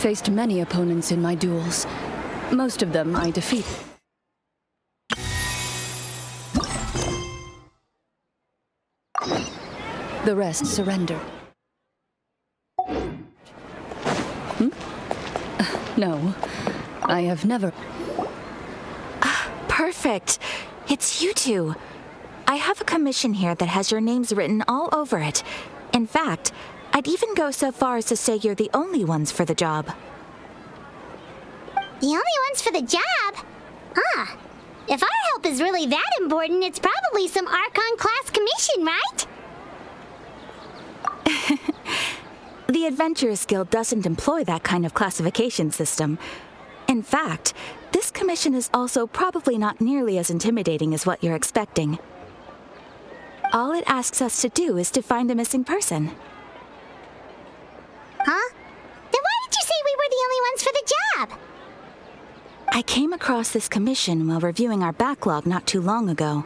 Faced many opponents in my duels. Most of them I defeated. The rest surrendered. No, I have never... Perfect. It's you two. I have a commission here that has your names written all over it. In fact, I'd even go so far as to say you're the only ones for the job. The only ones for the job? Huh. If our help is really that important, it's probably some Archon-class commission, right? The Adventurers Guild doesn't employ that kind of classification system. In fact, this commission is also probably not nearly as intimidating as what you're expecting. All it asks us to do is to find a missing person. Huh? Then why did you say we were the only ones for the job? I came across this commission while reviewing our backlog not too long ago.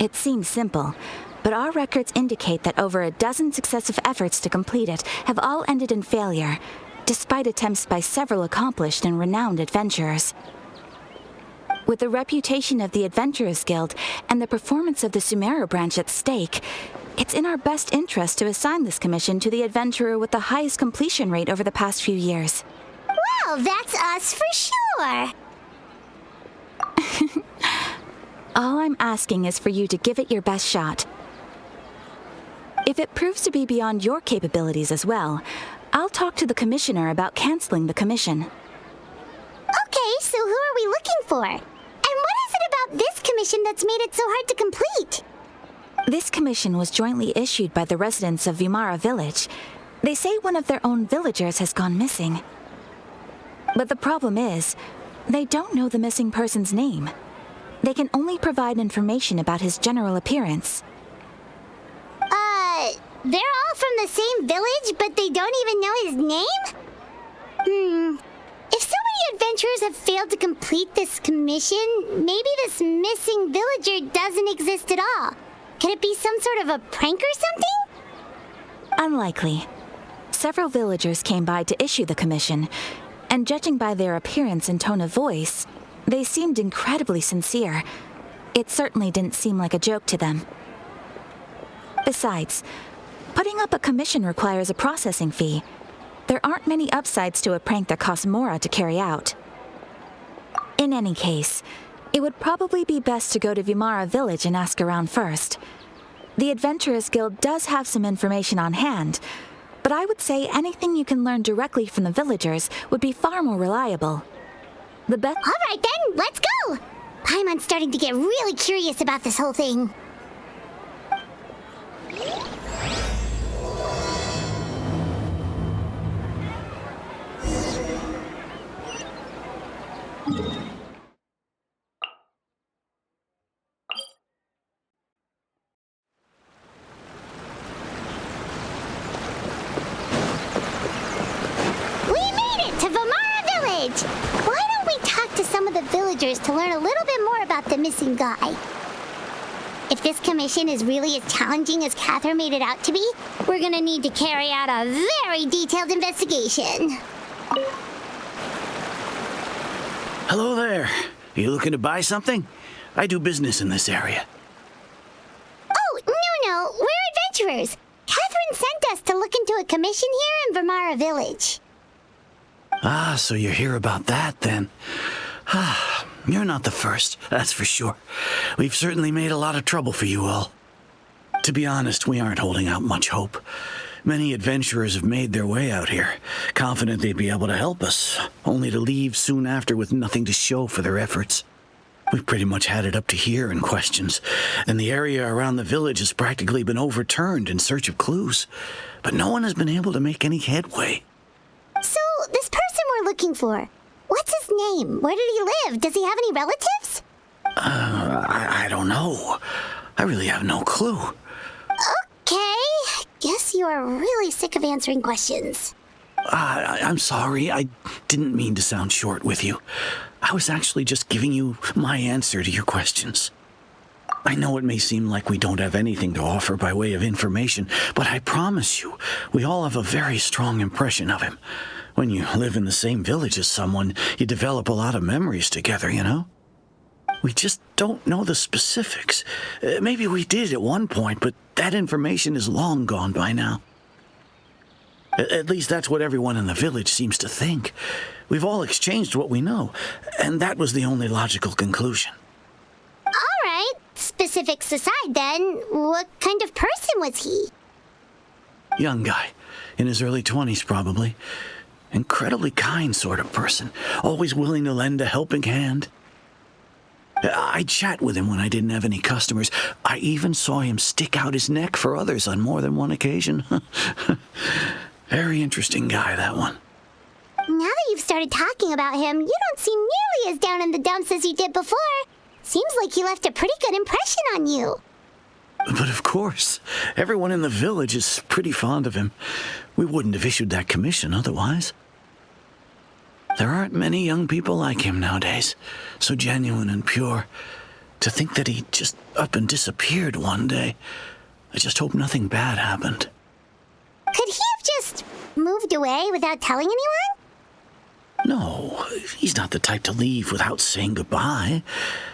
It seems simple, but our records indicate that over a dozen successive efforts to complete it have all ended in failure, despite attempts by several accomplished and renowned adventurers. With the reputation of the Adventurers Guild and the performance of the Sumeru branch at stake, it's in our best interest to assign this commission to the adventurer with the highest completion rate over the past few years. Well, that's us for sure. All I'm asking is for you to give it your best shot. If it proves to be beyond your capabilities as well, I'll talk to the commissioner about canceling the commission. Okay, so who are we looking for? And what is it about this commission that's made it so hard to complete? This commission was jointly issued by the residents of Vimara Village. They say one of their own villagers has gone missing. But the problem is, they don't know the missing person's name. They can only provide information about his general appearance. They're all from the same village, but they don't even know his name? If so many adventurers have failed to complete this commission, maybe this missing villager doesn't exist at all. Could it be some sort of a prank or something? Unlikely. Several villagers came by to issue the commission, and judging by their appearance and tone of voice, they seemed incredibly sincere. It certainly didn't seem like a joke to them. Besides, putting up a commission requires a processing fee. There aren't many upsides to a prank that costs Mora to carry out. In any case, it would probably be best to go to Vimara Village and ask around first. The Adventurers Guild does have some information on hand, but I would say anything you can learn directly from the villagers would be far more reliable. The best— All right then, let's go! Paimon's starting to get really curious about this whole thing. Why don't we talk to some of the villagers to learn a little bit more about the missing guy? If this commission is really as challenging as Katheryne made it out to be, we're gonna need to carry out a very detailed investigation. Hello there. Are you looking to buy something? I do business in this area. Oh, no, we're adventurers. Katheryne sent us to look into a commission here in Vimara Village. Ah, so you're here about that, then. You're not the first, that's for sure. We've certainly made a lot of trouble for you all. To be honest, we aren't holding out much hope. Many adventurers have made their way out here, confident they'd be able to help us, only to leave soon after with nothing to show for their efforts. We've pretty much had it up to here in questions, and the area around the village has practically been overturned in search of clues, but no one has been able to make any headway. So, this person we're looking for, what's his name? Where did he live? Does he have any relatives? I don't know. I really have no clue. Okay, guess you are really sick of answering questions. I'm sorry, I didn't mean to sound short with you. I was actually just giving you my answer to your questions. I know it may seem like we don't have anything to offer by way of information, but I promise you, we all have a very strong impression of him. When you live in the same village as someone, you develop a lot of memories together, you know? We just don't know the specifics. Maybe we did at one point, but that information is long gone by now. At least that's what everyone in the village seems to think. We've all exchanged what we know, and that was the only logical conclusion. All right, specifics aside then, what kind of person was he? Young guy, in his early 20s probably. Incredibly kind sort of person, always willing to lend a helping hand. I'd chat with him when I didn't have any customers. I even saw him stick out his neck for others on more than one occasion. Very interesting guy, that one. Now that you've started talking about him, you don't seem nearly as down in the dumps as you did before. Seems like he left a pretty good impression on you. But of course, everyone in the village is pretty fond of him. We wouldn't have issued that commission otherwise. There aren't many young people like him nowadays, so genuine and pure. To think that he just up and disappeared one day. I just hope nothing bad happened. Could he have just moved away without telling anyone? No, he's not the type to leave without saying goodbye.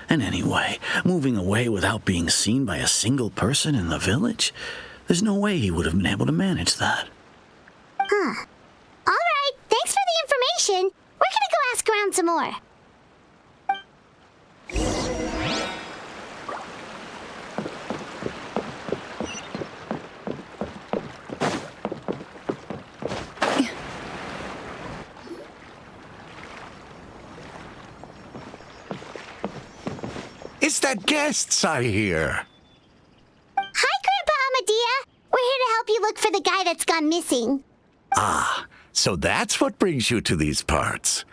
And anyway, moving away without being seen by a single person in the village? There's no way he would have been able to manage that. Huh. All right, thanks for the information. We're gonna go ask around some more. It's the guests I hear. Hi, Grandpa Amadea. We're here to help you look for the guy that's gone missing. Ah, so that's what brings you to these parts.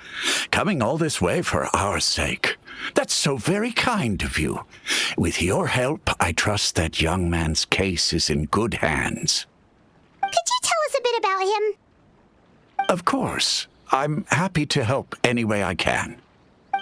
Coming all this way for our sake. That's so very kind of you. With your help, I trust that young man's case is in good hands. Could you tell us a bit about him? Of course. I'm happy to help any way I can.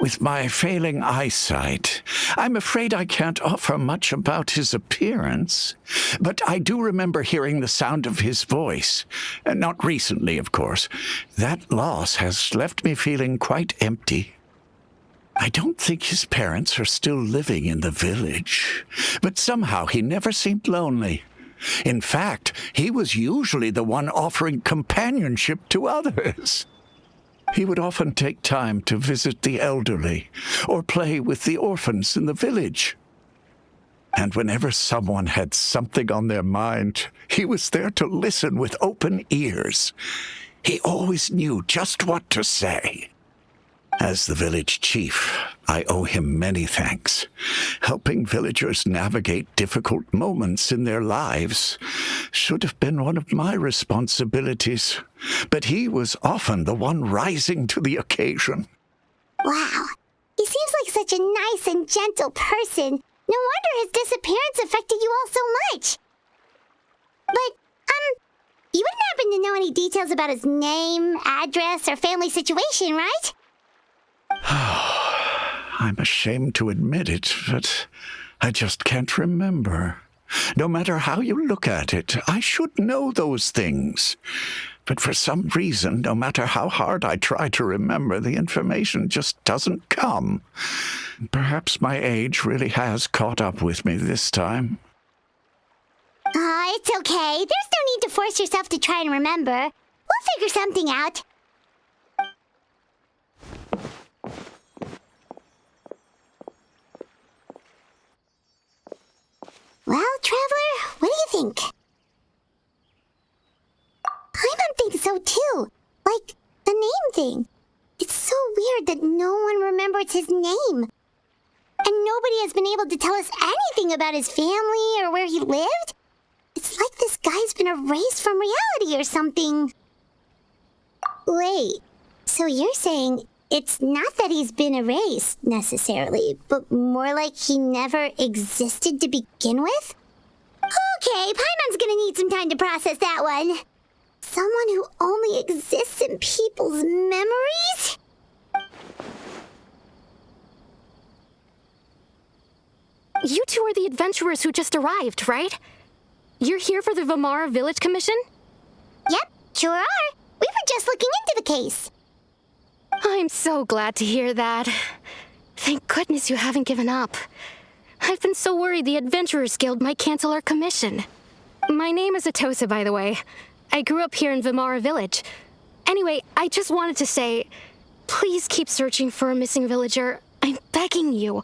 With my failing eyesight, I'm afraid I can't offer much about his appearance. But I do remember hearing the sound of his voice. Not recently, of course. That loss has left me feeling quite empty. I don't think his parents are still living in the village. But somehow he never seemed lonely. In fact, he was usually the one offering companionship to others. He would often take time to visit the elderly or play with the orphans in the village. And whenever someone had something on their mind, he was there to listen with open ears. He always knew just what to say. As the village chief, I owe him many thanks. Helping villagers navigate difficult moments in their lives should have been one of my responsibilities, but he was often the one rising to the occasion. Wow, he seems like such a nice and gentle person. No wonder his disappearance affected you all so much. But, you wouldn't happen to know any details about his name, address, or family situation, right? I'm ashamed to admit it, but I just can't remember. No matter how you look at it, I should know those things. But for some reason, no matter how hard I try to remember, the information just doesn't come. Perhaps my age really has caught up with me this time. It's okay. There's no need to force yourself to try and remember. We'll figure something out. Well, Traveler, what do you think? Paimon thinks so too. Like, the name thing. It's so weird that no one remembers his name. And nobody has been able to tell us anything about his family or where he lived. It's like this guy's been erased from reality or something. Wait, so you're saying it's not that he's been erased, necessarily, but more like he never existed to begin with? Okay, Paimon's gonna need some time to process that one. Someone who only exists in people's memories? You two are the adventurers who just arrived, right? You're here for the Vamara Village Commission? Yep, sure are. We were just looking into the case. I'm so glad to hear that. Thank goodness you haven't given up. I've been so worried the Adventurers Guild might cancel our commission. My name is Atosa, by the way. I grew up here in Vamara Village. Anyway, I just wanted to say, please keep searching for a missing villager. I'm begging you.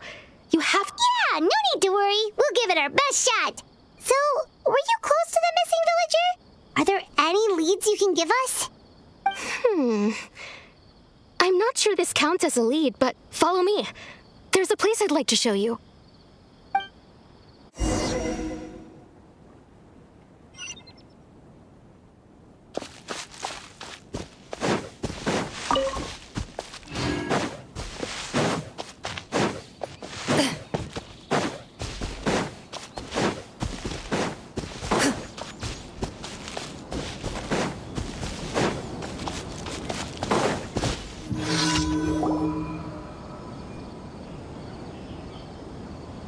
You have to— Yeah, no need to worry. We'll give it our best shot. So, were you close to the missing villager? Are there any leads you can give us? I'm not sure this counts as a lead, but follow me. There's a place I'd like to show you.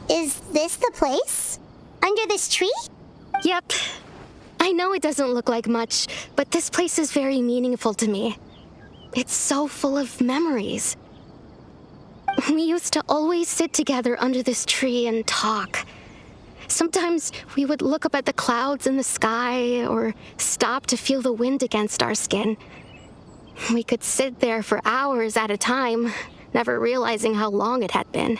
Is this the place? Under this tree? Yep. I know it doesn't look like much, but this place is very meaningful to me. It's so full of memories. We used to always sit together under this tree and talk. Sometimes we would look up at the clouds in the sky or stop to feel the wind against our skin. We could sit there for hours at a time, never realizing how long it had been.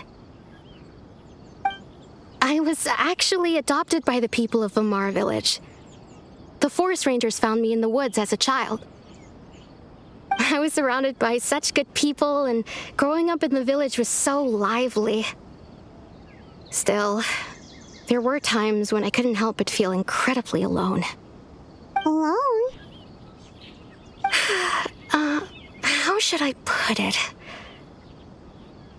I was actually adopted by the people of Vamara Village. The forest rangers found me in the woods as a child. I was surrounded by such good people, and growing up in the village was so lively. Still, there were times when I couldn't help but feel incredibly alone. Alone? How should I put it?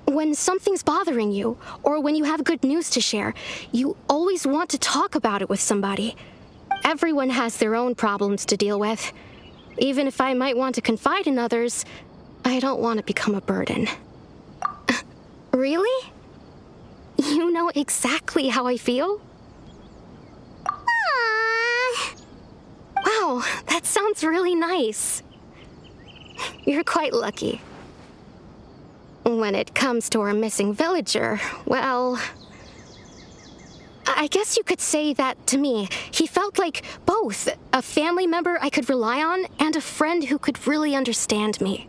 When something's bothering you, or when you have good news to share, you always want to talk about it with somebody. Everyone has their own problems to deal with. Even if I might want to confide in others, I don't want to become a burden. Really? You know exactly how I feel? Aww. Wow, that sounds really nice. You're quite lucky. When it comes to our missing villager, well, I guess you could say that to me. He felt like both a family member I could rely on and a friend who could really understand me.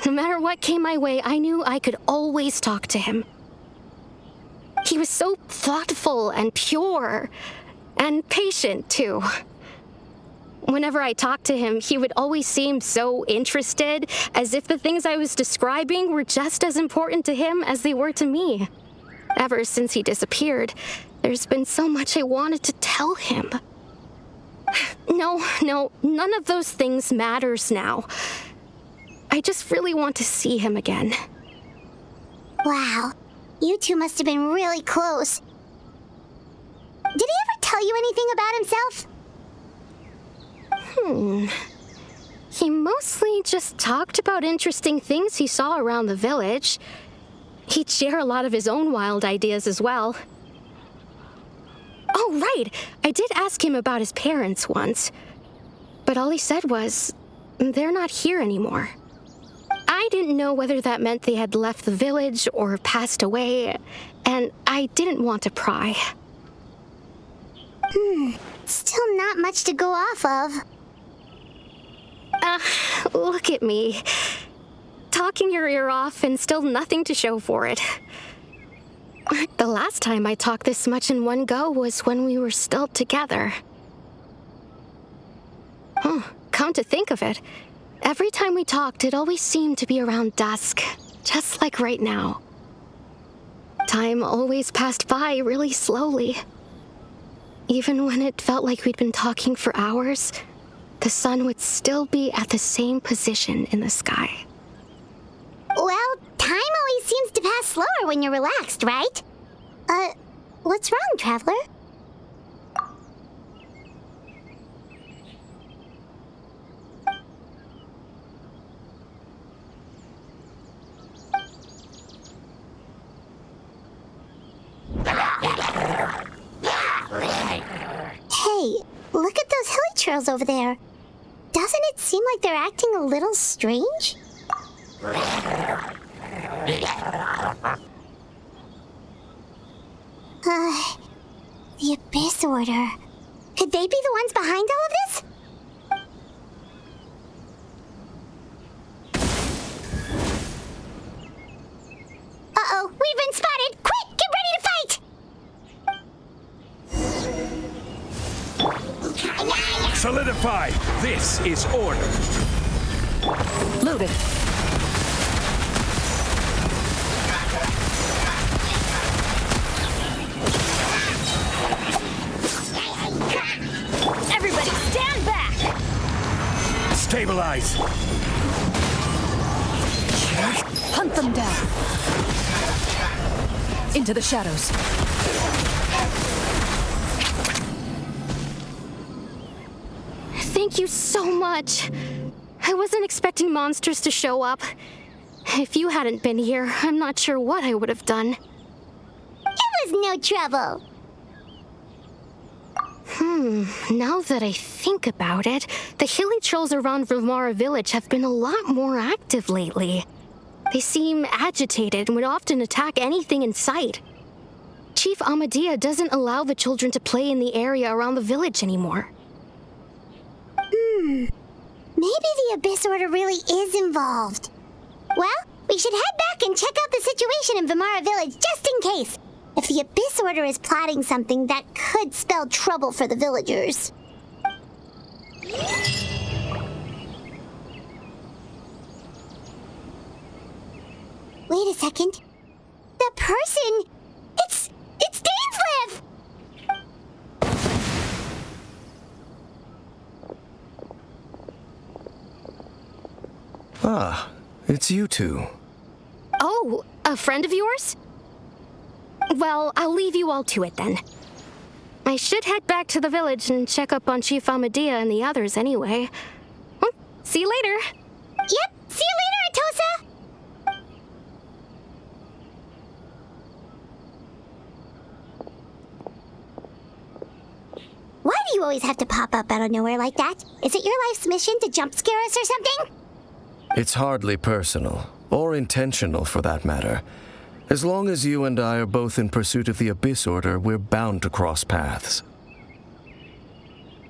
No matter what came my way, I knew I could always talk to him. He was so thoughtful and pure, and patient, too. Whenever I talked to him, he would always seem so interested, as if the things I was describing were just as important to him as they were to me. Ever since he disappeared, there's been so much I wanted to tell him. No, none of those things matters now. I just really want to see him again. Wow, you two must have been really close. Did he ever tell you anything about himself? He mostly just talked about interesting things he saw around the village. He'd share a lot of his own wild ideas as well. Oh, right! I did ask him about his parents once. But all he said was, they're not here anymore. I didn't know whether that meant they had left the village or passed away, and I didn't want to pry. Still not much to go off of. Look at me. Talking your ear off and still nothing to show for it. The last time I talked this much in one go was when we were still together. Come to think of it, every time we talked, it always seemed to be around dusk, just like right now. Time always passed by really slowly. Even when it felt like we'd been talking for hours, the sun would still be at the same position in the sky. Well, time always seems to pass slower when you're relaxed, right? What's wrong, Traveler? churls over there. Doesn't it seem like they're acting a little strange? The Abyss Order. Could they be the ones behind all of this? Uh-oh, we've been spotted! Quick, get ready to fight! Solidify! This is order! Loaded. Everybody stand back! Stabilize! Hunt them down. Into the shadows. Thank you so much. I wasn't expecting monsters to show up. If you hadn't been here, I'm not sure what I would have done. It was no trouble. Now that I think about it, the hilly trolls around Vimara village have been a lot more active lately. They seem agitated and would often attack anything in sight. Chief Amadea doesn't allow the children to play in the area around the village anymore. Maybe the Abyss Order really is involved. Well, we should head back and check out the situation in Vimara village just in case. If the Abyss Order is plotting something, that could spell trouble for the villagers. Wait a second. That person... It's Dainsleif! Ah, it's you two. Oh, a friend of yours? Well, I'll leave you all to it then. I should head back to the village and check up on Chief Amadea and the others anyway. Well, see you later. Yep, see you later, Atosa! Why do you always have to pop up out of nowhere like that? Is it your life's mission to jump scare us or something? It's hardly personal, or intentional for that matter. As long as you and I are both in pursuit of the Abyss Order, we're bound to cross paths.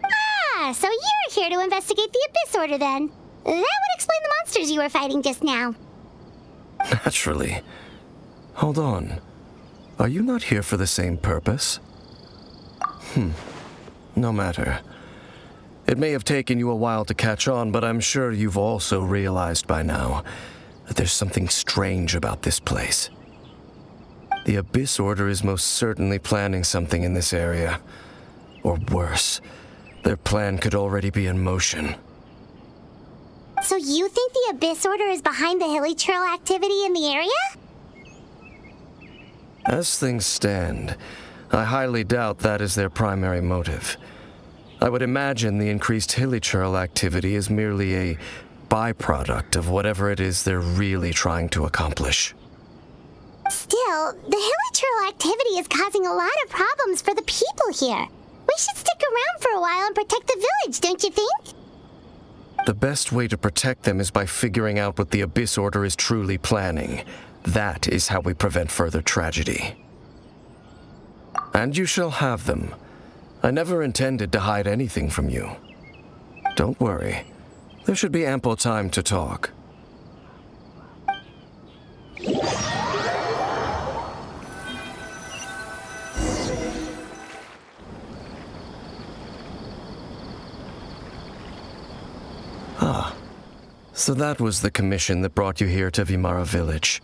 Ah, so you're here to investigate the Abyss Order then. That would explain the monsters you were fighting just now. Naturally. Hold on. Are you not here for the same purpose? No matter. It may have taken you a while to catch on, but I'm sure you've also realized by now that there's something strange about this place. The Abyss Order is most certainly planning something in this area. Or worse, their plan could already be in motion. So you think the Abyss Order is behind the hilly trail activity in the area? As things stand, I highly doubt that is their primary motive. I would imagine the increased hilly trail activity is merely a byproduct of whatever it is they're really trying to accomplish. Still, the hilly trail activity is causing a lot of problems for the people here. We should stick around for a while and protect the village, don't you think? The best way to protect them is by figuring out what the Abyss Order is truly planning. That is how we prevent further tragedy. And you shall have them. I never intended to hide anything from you. Don't worry. There should be ample time to talk. So that was the commission that brought you here to Vimara village.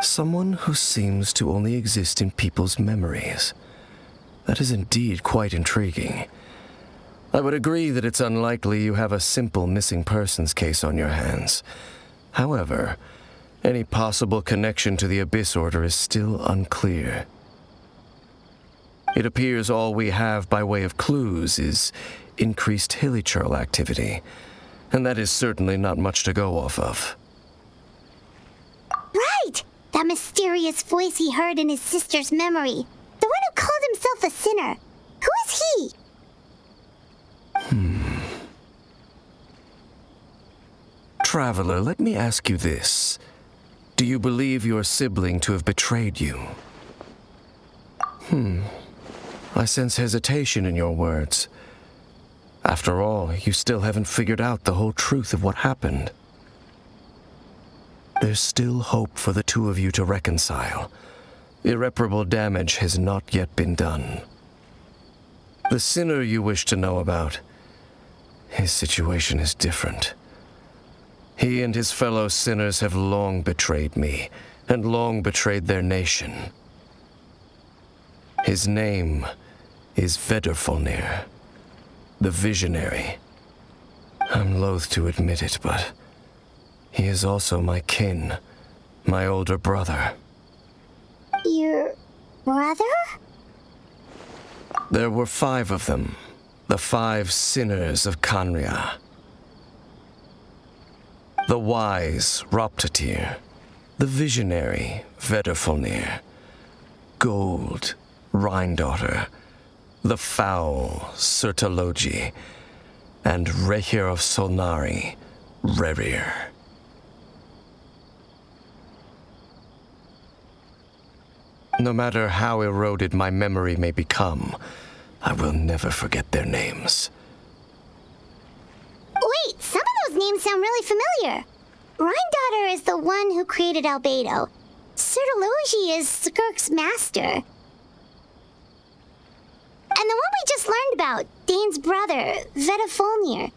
Someone who seems to only exist in people's memories. That is indeed quite intriguing. I would agree that it's unlikely you have a simple missing persons case on your hands. However, any possible connection to the Abyss Order is still unclear. It appears all we have by way of clues is increased hilly trail activity, and that is certainly not much to go off of. Right! That mysterious voice he heard in his sister's memory. The one who called himself a sinner. Who is he? Traveler, let me ask you this. Do you believe your sibling to have betrayed you? I sense hesitation in your words. After all, you still haven't figured out the whole truth of what happened. There's still hope for the two of you to reconcile. Irreparable damage has not yet been done. The sinner you wish to know about, his situation is different. He and his fellow sinners have long betrayed me, and long betrayed their nation. His name is Vedrfolnir, the Visionary. I'm loath to admit it, but he is also my kin, my older brother. Your brother? There were 5 of them, the 5 sinners of Khaenri'ah. The wise Roptatyr, the visionary Vedrfolnir, Gold Rhine-daughter, the foul Surtalogi, and Rehir of Solnari, Rerir. No matter how eroded my memory may become, I will never forget their names. Wait, some of those names sound really familiar. Rhine-daughter is the one who created Albedo. Surtalogi is Skirk's master. And the one we just learned about, Dane's brother, Vedrfolnir.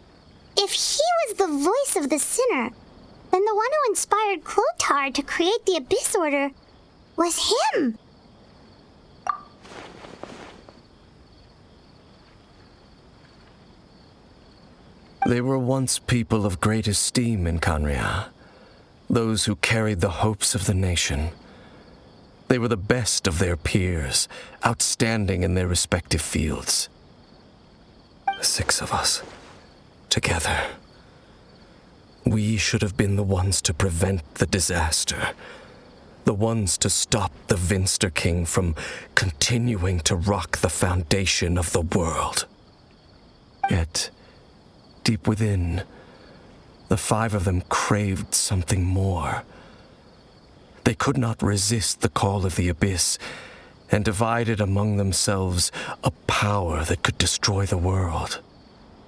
If he was the voice of the sinner, then the one who inspired Clothar to create the Abyss Order was him. They were once people of great esteem in Khaenri'ah, those who carried the hopes of the nation. They were the best of their peers, outstanding in their respective fields. 6 of us, together. We should have been the ones to prevent the disaster, the ones to stop the Vinster King from continuing to rock the foundation of the world. Yet, deep within, the 5 of them craved something more. They could not resist the call of the Abyss, and divided among themselves a power that could destroy the world.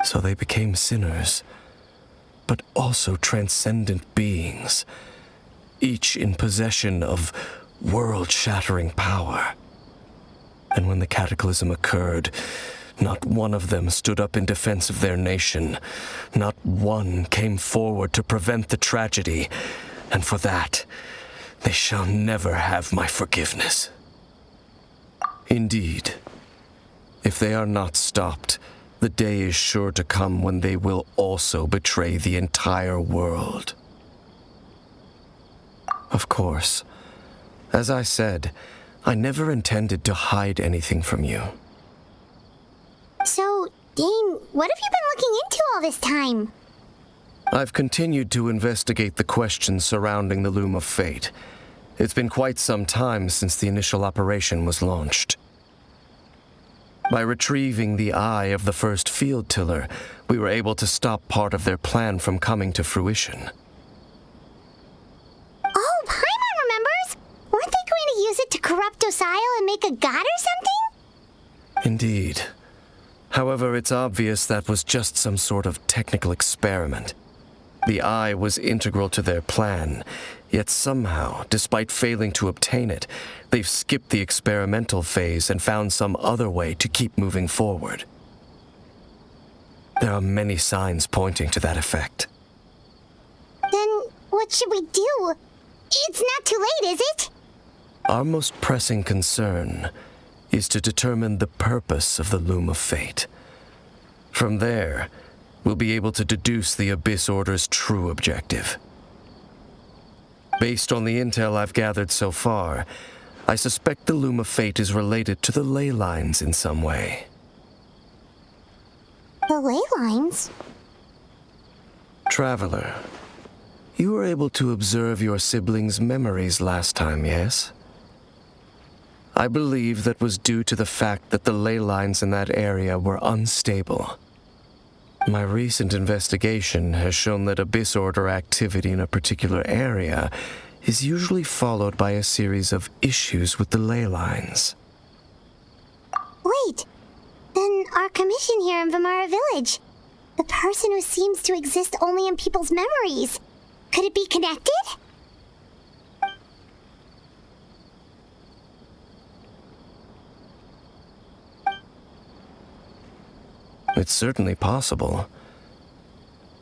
So they became sinners, but also transcendent beings, each in possession of world-shattering power. And when the cataclysm occurred, not one of them stood up in defense of their nation. Not one came forward to prevent the tragedy, and for that, they shall never have my forgiveness. Indeed, if they are not stopped, the day is sure to come when they will also betray the entire world. Of course, as I said, I never intended to hide anything from you. So, Dane, what have you been looking into all this time? I've continued to investigate the questions surrounding the Loom of Fate. It's been quite some time since the initial operation was launched. By retrieving the eye of the first field tiller, we were able to stop part of their plan from coming to fruition. Oh, Paimon remembers! Weren't they going to use it to corrupt Osial and make a god or something? Indeed. However, it's obvious that was just some sort of technical experiment. The eye was integral to their plan, yet somehow, despite failing to obtain it, they've skipped the experimental phase and found some other way to keep moving forward. There are many signs pointing to that effect. Then what should we do? It's not too late, is it? Our most pressing concern is to determine the purpose of the Loom of Fate. From there, we'll be able to deduce the Abyss Order's true objective. Based on the intel I've gathered so far, I suspect the Loom of Fate is related to the ley lines in some way. The ley lines? Traveler, you were able to observe your siblings' memories last time, yes? I believe that was due to the fact that the ley lines in that area were unstable. My recent investigation has shown that Abyss Order activity in a particular area is usually followed by a series of issues with the ley lines. Wait, then our commission here in Vimara Village, the person who seems to exist only in people's memories, could it be connected? It's certainly possible.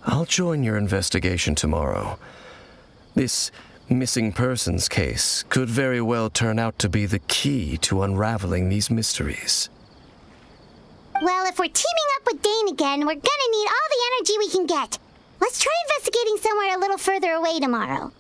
I'll join your investigation tomorrow. This missing persons case could very well turn out to be the key to unraveling these mysteries. Well, if we're teaming up with Dane again, we're gonna need all the energy we can get. Let's try investigating somewhere a little further away tomorrow.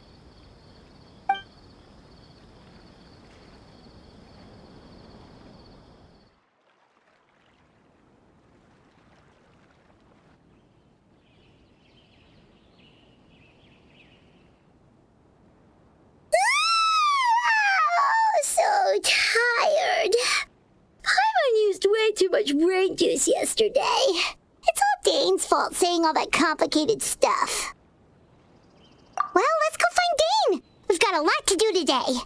So tired. Paimon used way too much brain juice yesterday. It's all Dane's fault saying all that complicated stuff. Well, let's go find Dane. We've got a lot to do today.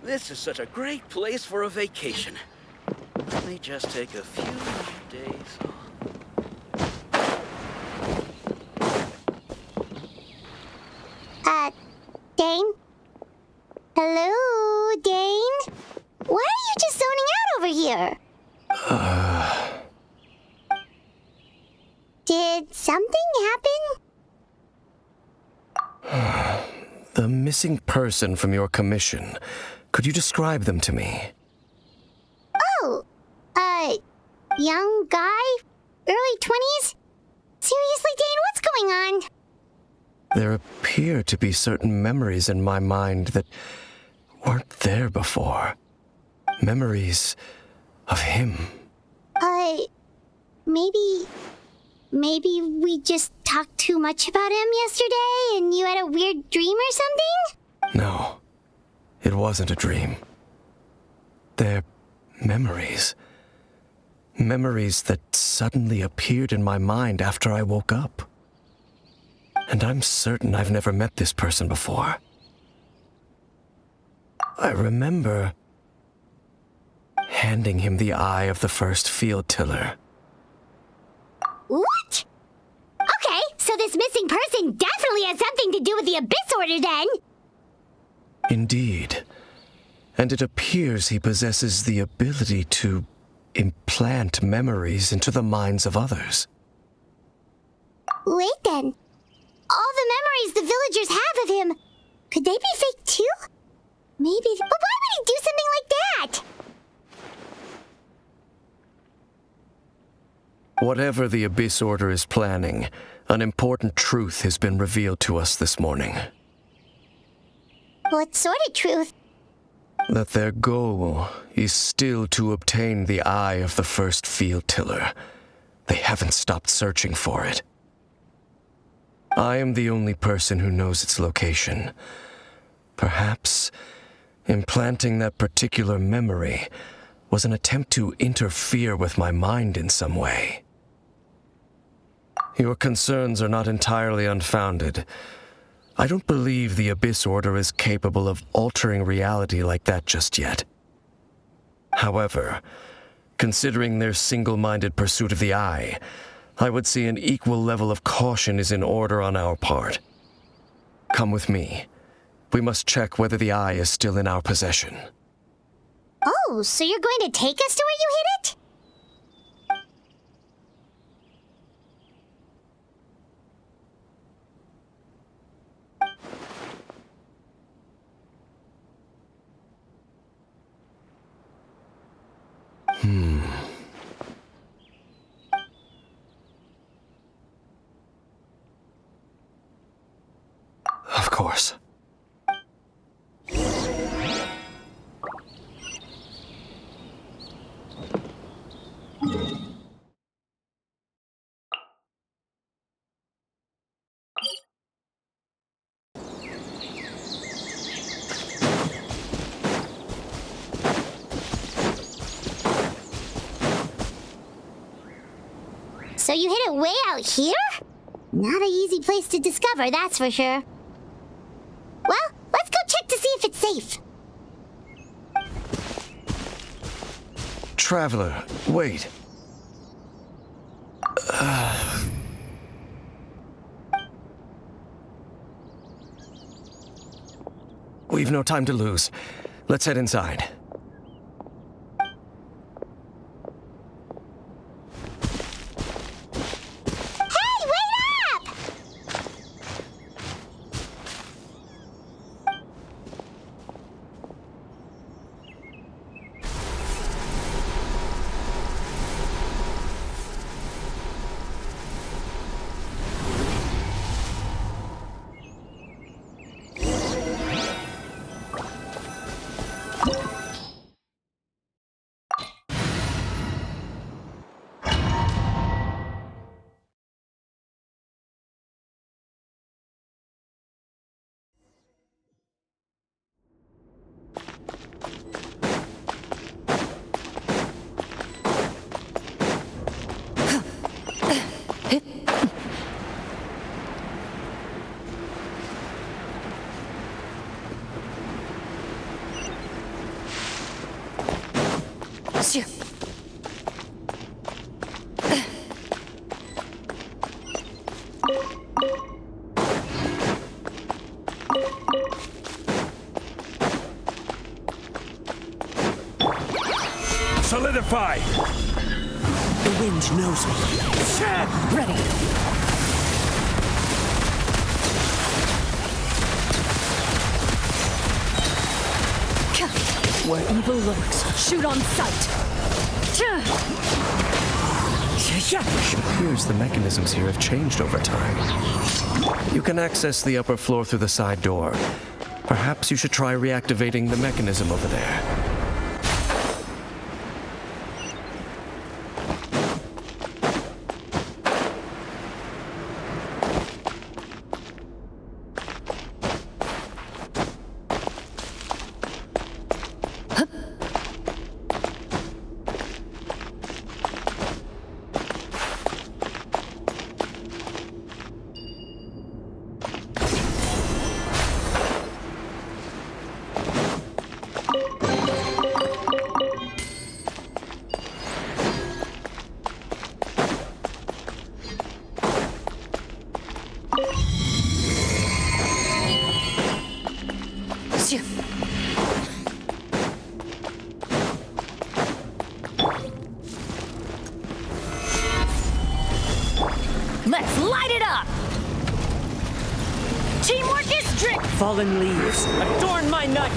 This is such a great place for a vacation. Let me just take a few days off. Dane? Hello, Dane? Why are you just zoning out over here? Did something happen? The missing person from your commission. Could you describe them to me? Oh, young guy? Early 20s? Seriously, Dane, what's going on? There appear to be certain memories in my mind that weren't there before. Memories of him. Maybe we just talked too much about him yesterday and you had a weird dream or something? No, it wasn't a dream. They're memories. Memories that suddenly appeared in my mind after I woke up. And I'm certain I've never met this person before. I remember handing him the eye of the first field tiller. What? Okay, so this missing person definitely has something to do with the Abyss Order then! Indeed. And it appears he possesses the ability to implant memories into the minds of others. Wait then. All the memories the villagers have of him, could they be fake too? Maybe, but why would he do something like that? Whatever the Abyss Order is planning, an important truth has been revealed to us this morning. What sort of truth? That their goal is still to obtain the eye of the first field tiller. They haven't stopped searching for it. I am the only person who knows its location. Perhaps implanting that particular memory was an attempt to interfere with my mind in some way. Your concerns are not entirely unfounded. I don't believe the Abyss Order is capable of altering reality like that just yet. However, considering their single-minded pursuit of the eye, I would say an equal level of caution is in order on our part. Come with me. We must check whether the eye is still in our possession. Oh, so you're going to take us to where you hid it? Of course. So you hid it way out here? Not an easy place to discover, that's for sure. Well, let's go check to see if it's safe. Traveler, wait. We've no time to lose. Let's head inside. Hey, wait up! Solidify! The wind knows me. Ready. Where evil lurks, shoot on sight. It appears the mechanisms here have changed over time. You can access the upper floor through the side door. Perhaps you should try reactivating the mechanism over there. Let's light it up! Teamwork is strict! Fallen leaves, adorn my night!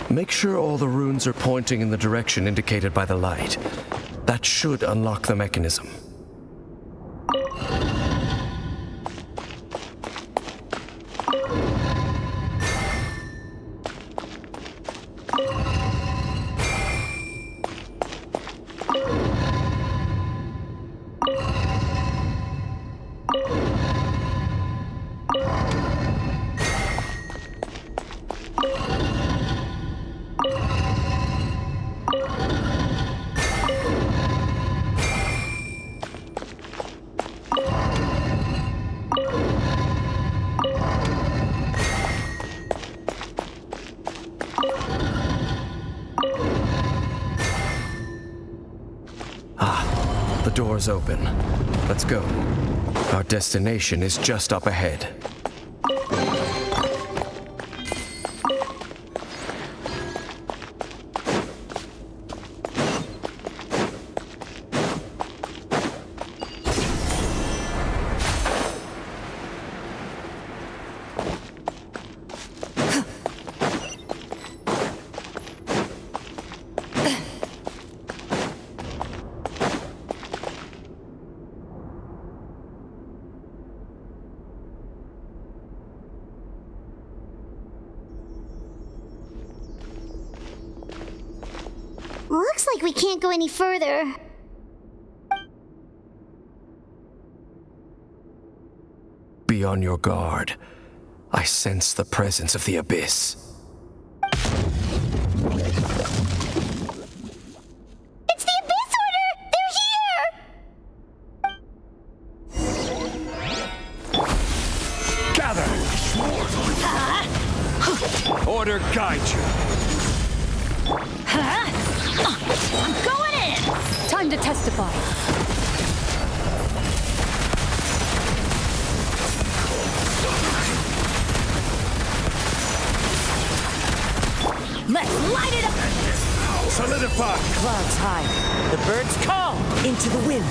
Make sure all the runes are pointing in the direction indicated by the light. That should unlock the mechanism. The door's open. Let's go. Our destination is just up ahead. like we can't go any further. Be on your guard. I sense the presence of the Abyss. It's the Abyss Order! They're here! Gather! Order guide you. I'm going in! Time to testify. Let's light it up! Solidify! Clouds high. The birds call into the wind.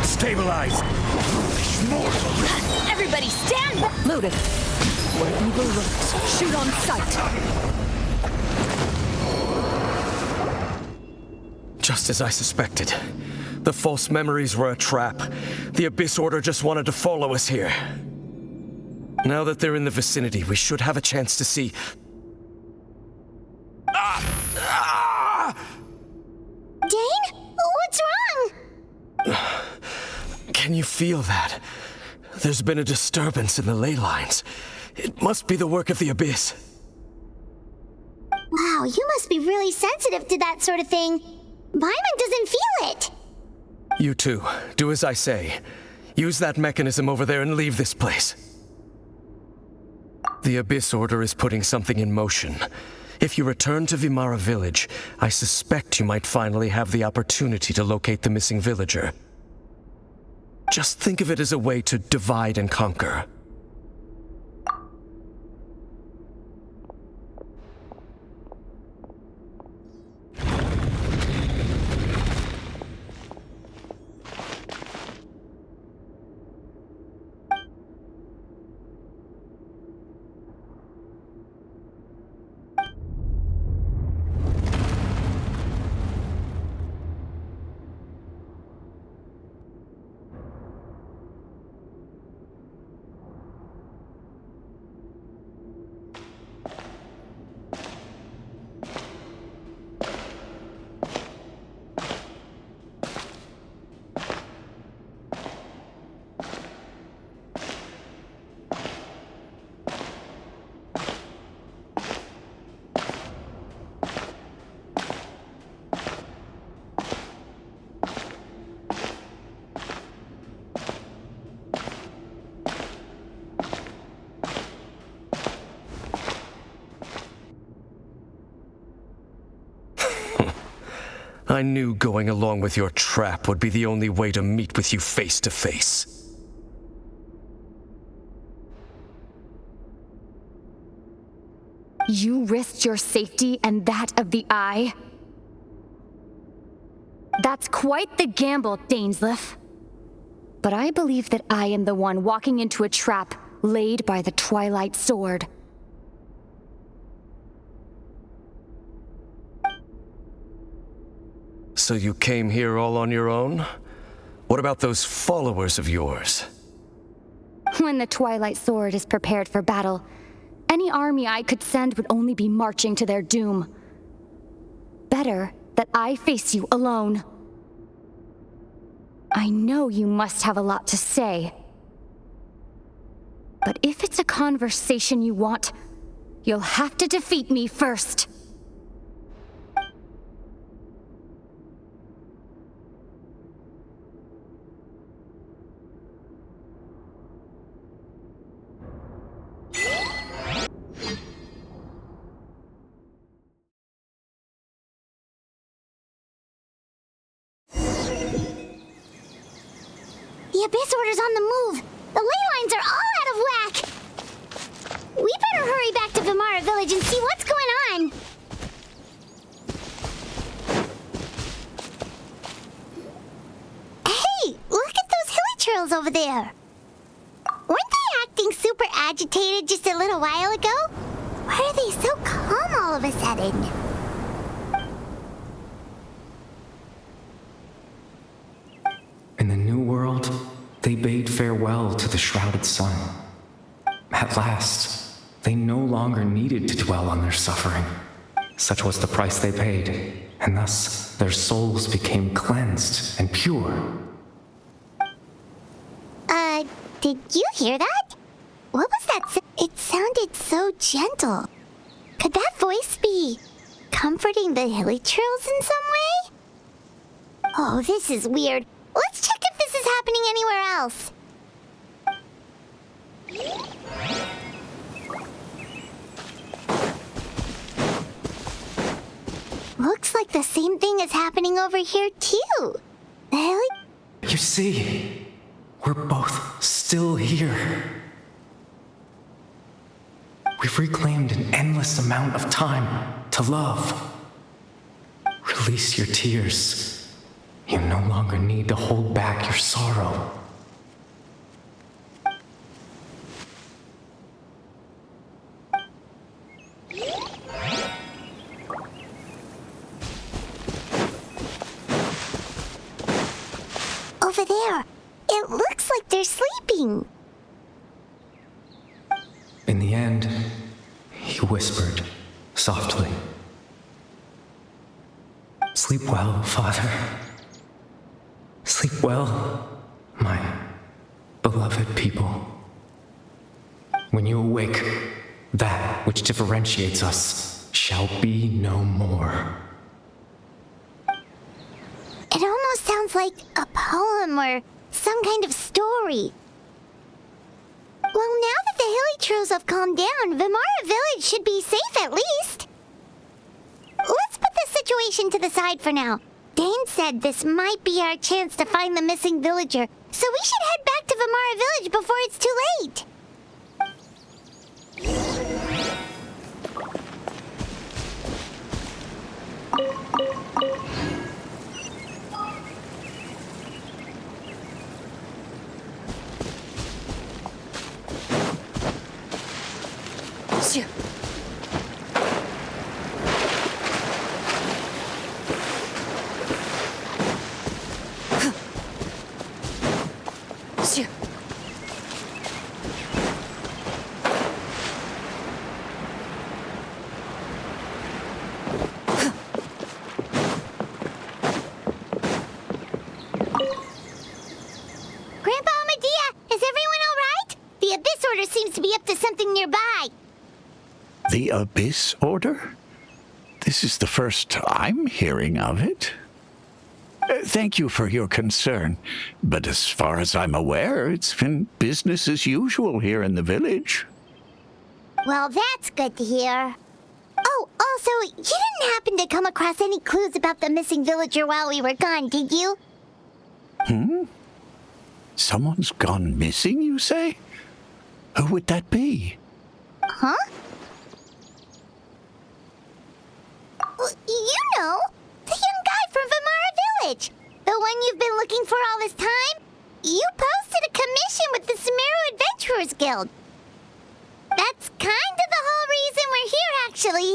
Stabilize! Everybody stand back! Loaded. Where evil lurks, shoot on sight. Just as I suspected. The false memories were a trap. The Abyss Order just wanted to follow us here. Now that they're in the vicinity, we should have a chance to see... Dane? What's wrong? Can you feel that? There's been a disturbance in the ley lines. It must be the work of the Abyss. Wow, you must be really sensitive to that sort of thing. Paimon doesn't feel it. You too. Do as I say. Use that mechanism over there and leave this place. The Abyss Order is putting something in motion. If you return to Vimara Village, I suspect you might finally have the opportunity to locate the missing villager. Just think of it as a way to divide and conquer. I knew going along with your trap would be the only way to meet with you face to face. You risked your safety and that of the Eye? That's quite the gamble, Dainsleif. But I believe that I am the one walking into a trap laid by the Twilight Sword. So you came here all on your own? What about those followers of yours? When the Twilight Sword is prepared for battle, any army I could send would only be marching to their doom. Better that I face you alone. I know you must have a lot to say. But if it's a conversation you want, you'll have to defeat me first. The Abyss Order's on the move. The ley lines are all out of whack. We better hurry back to Vimara Village and see what's going on. Hey, look at those hilly trails over there. Weren't they acting super agitated just a little while ago? Why are they so calm all of a sudden? farewell to the shrouded sun. At last, they no longer needed to dwell on their suffering. Such was the price they paid, and thus their souls became cleansed and pure. Did you hear that? What was that? It sounded so gentle. Could that voice be comforting the Hilichurls in some way? Oh, this is weird. Let's check if this is happening anywhere else. Looks like the same thing is happening over here, too. The You see, we're both still here. We've reclaimed an endless amount of time to love. Release your tears. You no longer need to hold back your sorrow. Over there. It looks like they're sleeping. In the end, he whispered softly. Sleep well, Father. Sleep well, my beloved people. When you awake, that which differentiates us shall be no more. It almost sounds like a poem or some kind of story. Well, now that the Hilichurls have calmed down, Vimara Village should be safe at least. Let's put this situation to the side for now. Dane said this might be our chance to find the missing villager, so we should head back to Vimara Village before it's too late. Seems to be up to something nearby. The Abyss Order? This is the first I'm hearing of it. Thank you for your concern, but as far as I'm aware, it's been business as usual here in the village. Well, that's good to hear. Oh, also, you didn't happen to come across any clues about the missing villager while we were gone, did you? Someone's gone missing, you say? Who would that be? Huh? Well, you know, the young guy from Vimara Village. The one you've been looking for all this time. You posted a commission with the Sumeru Adventurers Guild. That's kind of the whole reason we're here, actually.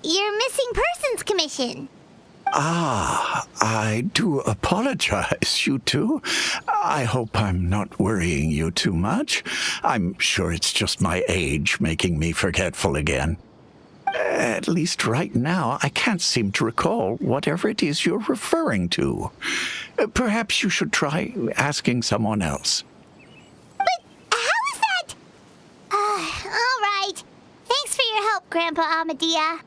Your missing persons commission. Ah, I do apologize, you two. I hope I'm not worrying you too much. I'm sure it's just my age making me forgetful again. At least right now, I can't seem to recall whatever it is you're referring to. Perhaps you should try asking someone else. But how is that? All right. Thanks for your help, Grandpa Amadia.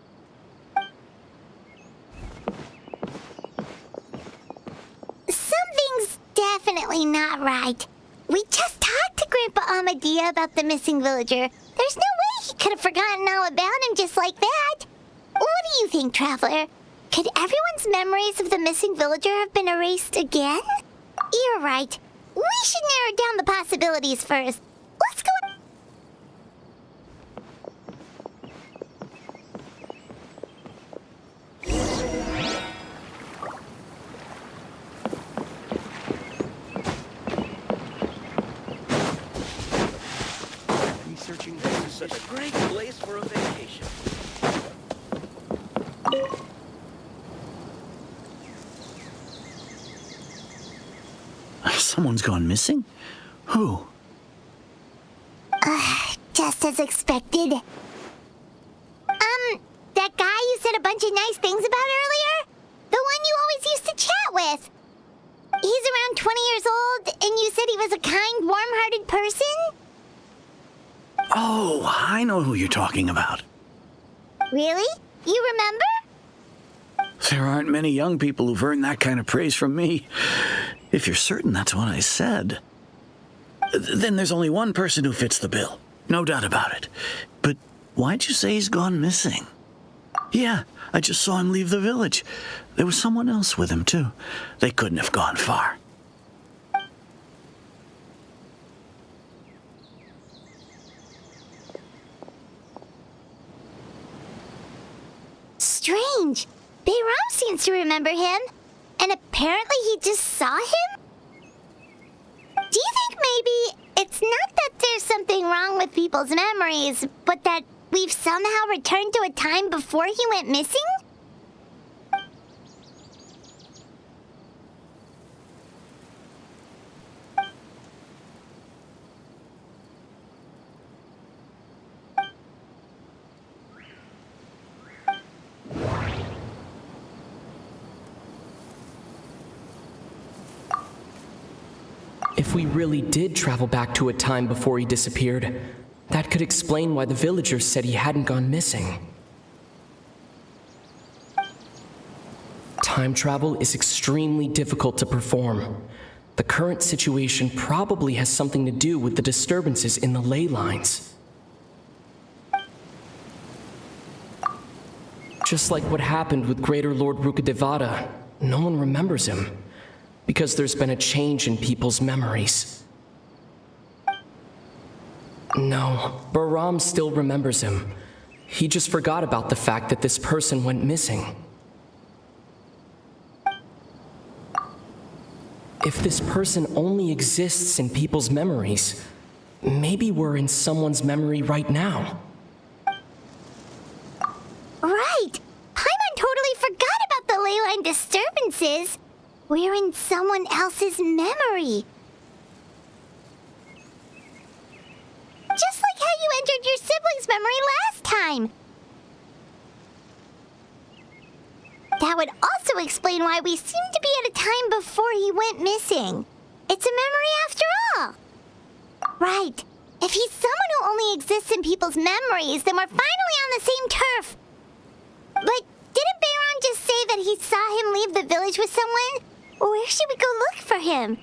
Something's definitely not right. We just talked to Grandpa Amadia about the missing villager. There's no way he could have forgotten all about him just like that. What do you think, Traveler? Could everyone's memories of the missing villager have been erased again? You're right. We should narrow down the possibilities first. Let's go. Researching this is such a great place for a vacation. Someone's gone missing? Who? Just as expected. That guy you said a bunch of nice things about earlier? The one you always used to chat with. He's around 20 years old, and you said he was a kind, warm-hearted person? Oh, I know who you're talking about. Really? You remember? There aren't many young people who've earned that kind of praise from me. If you're certain that's what I said, then there's only one person who fits the bill. No doubt about it. But why'd you say he's gone missing? Yeah, I just saw him leave the village. There was someone else with him, too. They couldn't have gone far. Strange. Bayram seems to remember him. And apparently he just saw him? Do you think maybe it's not that there's something wrong with people's memories, but that we've somehow returned to a time before he went missing? If we really did travel back to a time before he disappeared, that could explain why the villagers said he hadn't gone missing. Time travel is extremely difficult to perform. The current situation probably has something to do with the disturbances in the ley lines. Just like what happened with Greater Lord Rukkhadevata, no one remembers him, because there's been a change in people's memories. No, Bahram still remembers him. He just forgot about the fact that this person went missing. If this person only exists in people's memories, maybe we're in someone's memory right now. Right! Paimon totally forgot about the leyline disturbances. We're in someone else's memory. Just like how you entered your sibling's memory last time. That would also explain why we seem to be at a time before he went missing. It's a memory after all. Right. If he's someone who only exists in people's memories, then we're finally on the same turf. But didn't Bayram just say that he saw him leave the village with someone? Where should we go look for him?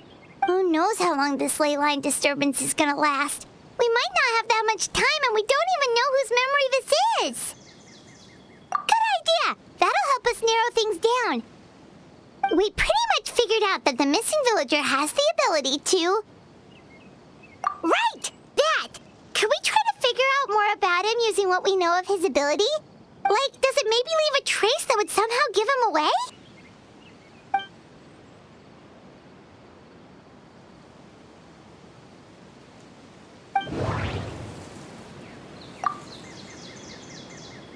Who knows how long this ley line disturbance is gonna last? We might not have that much time, and we don't even know whose memory this is. Good idea! That'll help us narrow things down. We pretty much figured out that the missing villager has the ability to... Right! That! Could we try to figure out more about him using what we know of his ability? Like, does it maybe leave a trace that would somehow give him away?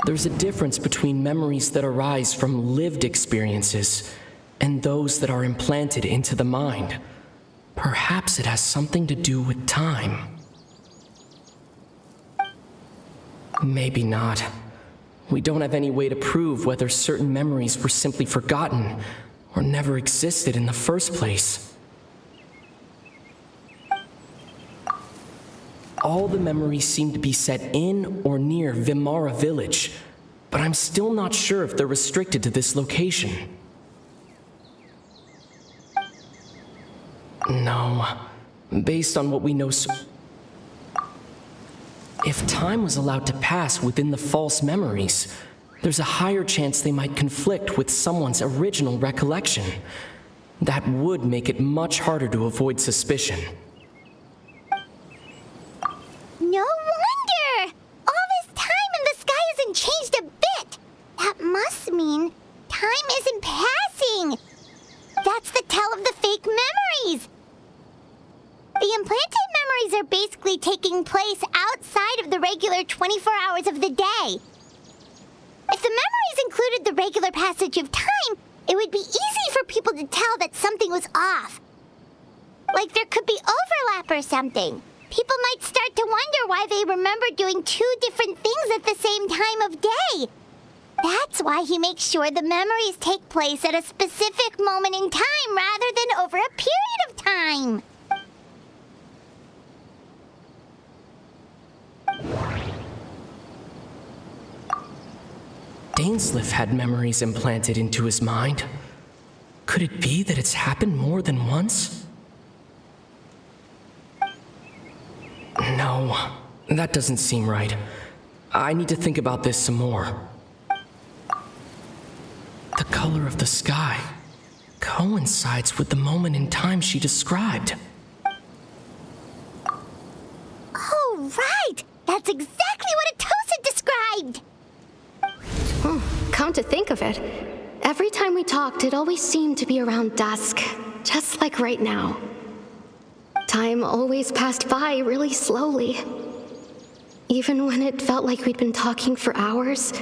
There's a difference between memories that arise from lived experiences and those that are implanted into the mind. Perhaps it has something to do with time. Maybe not. We don't have any way to prove whether certain memories were simply forgotten or never existed in the first place. All the memories seem to be set in or near Vimara village, but I'm still not sure if they're restricted to this location. No, based on what we know if time was allowed to pass within the false memories, there's a higher chance they might conflict with someone's original recollection. That would make it much harder to avoid suspicion. No wonder! All this time and the sky hasn't changed a bit! That must mean time isn't passing! That's the tell of the fake memories! The implanted memories are basically taking place outside of the regular 24 hours of the day. If the memories included the regular passage of time, it would be easy for people to tell that something was off. Like there could be overlap or something. People might start to wonder why they remember doing two different things at the same time of day. That's why he makes sure the memories take place at a specific moment in time rather than over a period of time. Dainsleif had memories implanted into his mind. Could it be that it's happened more than once? No, that doesn't seem right. I need to think about this some more. The color of the sky coincides with the moment in time she described. Oh, right! That's exactly what Atosa described! Come to think of it, every time we talked, it always seemed to be around dusk, just like right now. Time always passed by really slowly. Even when it felt like we'd been talking for hours,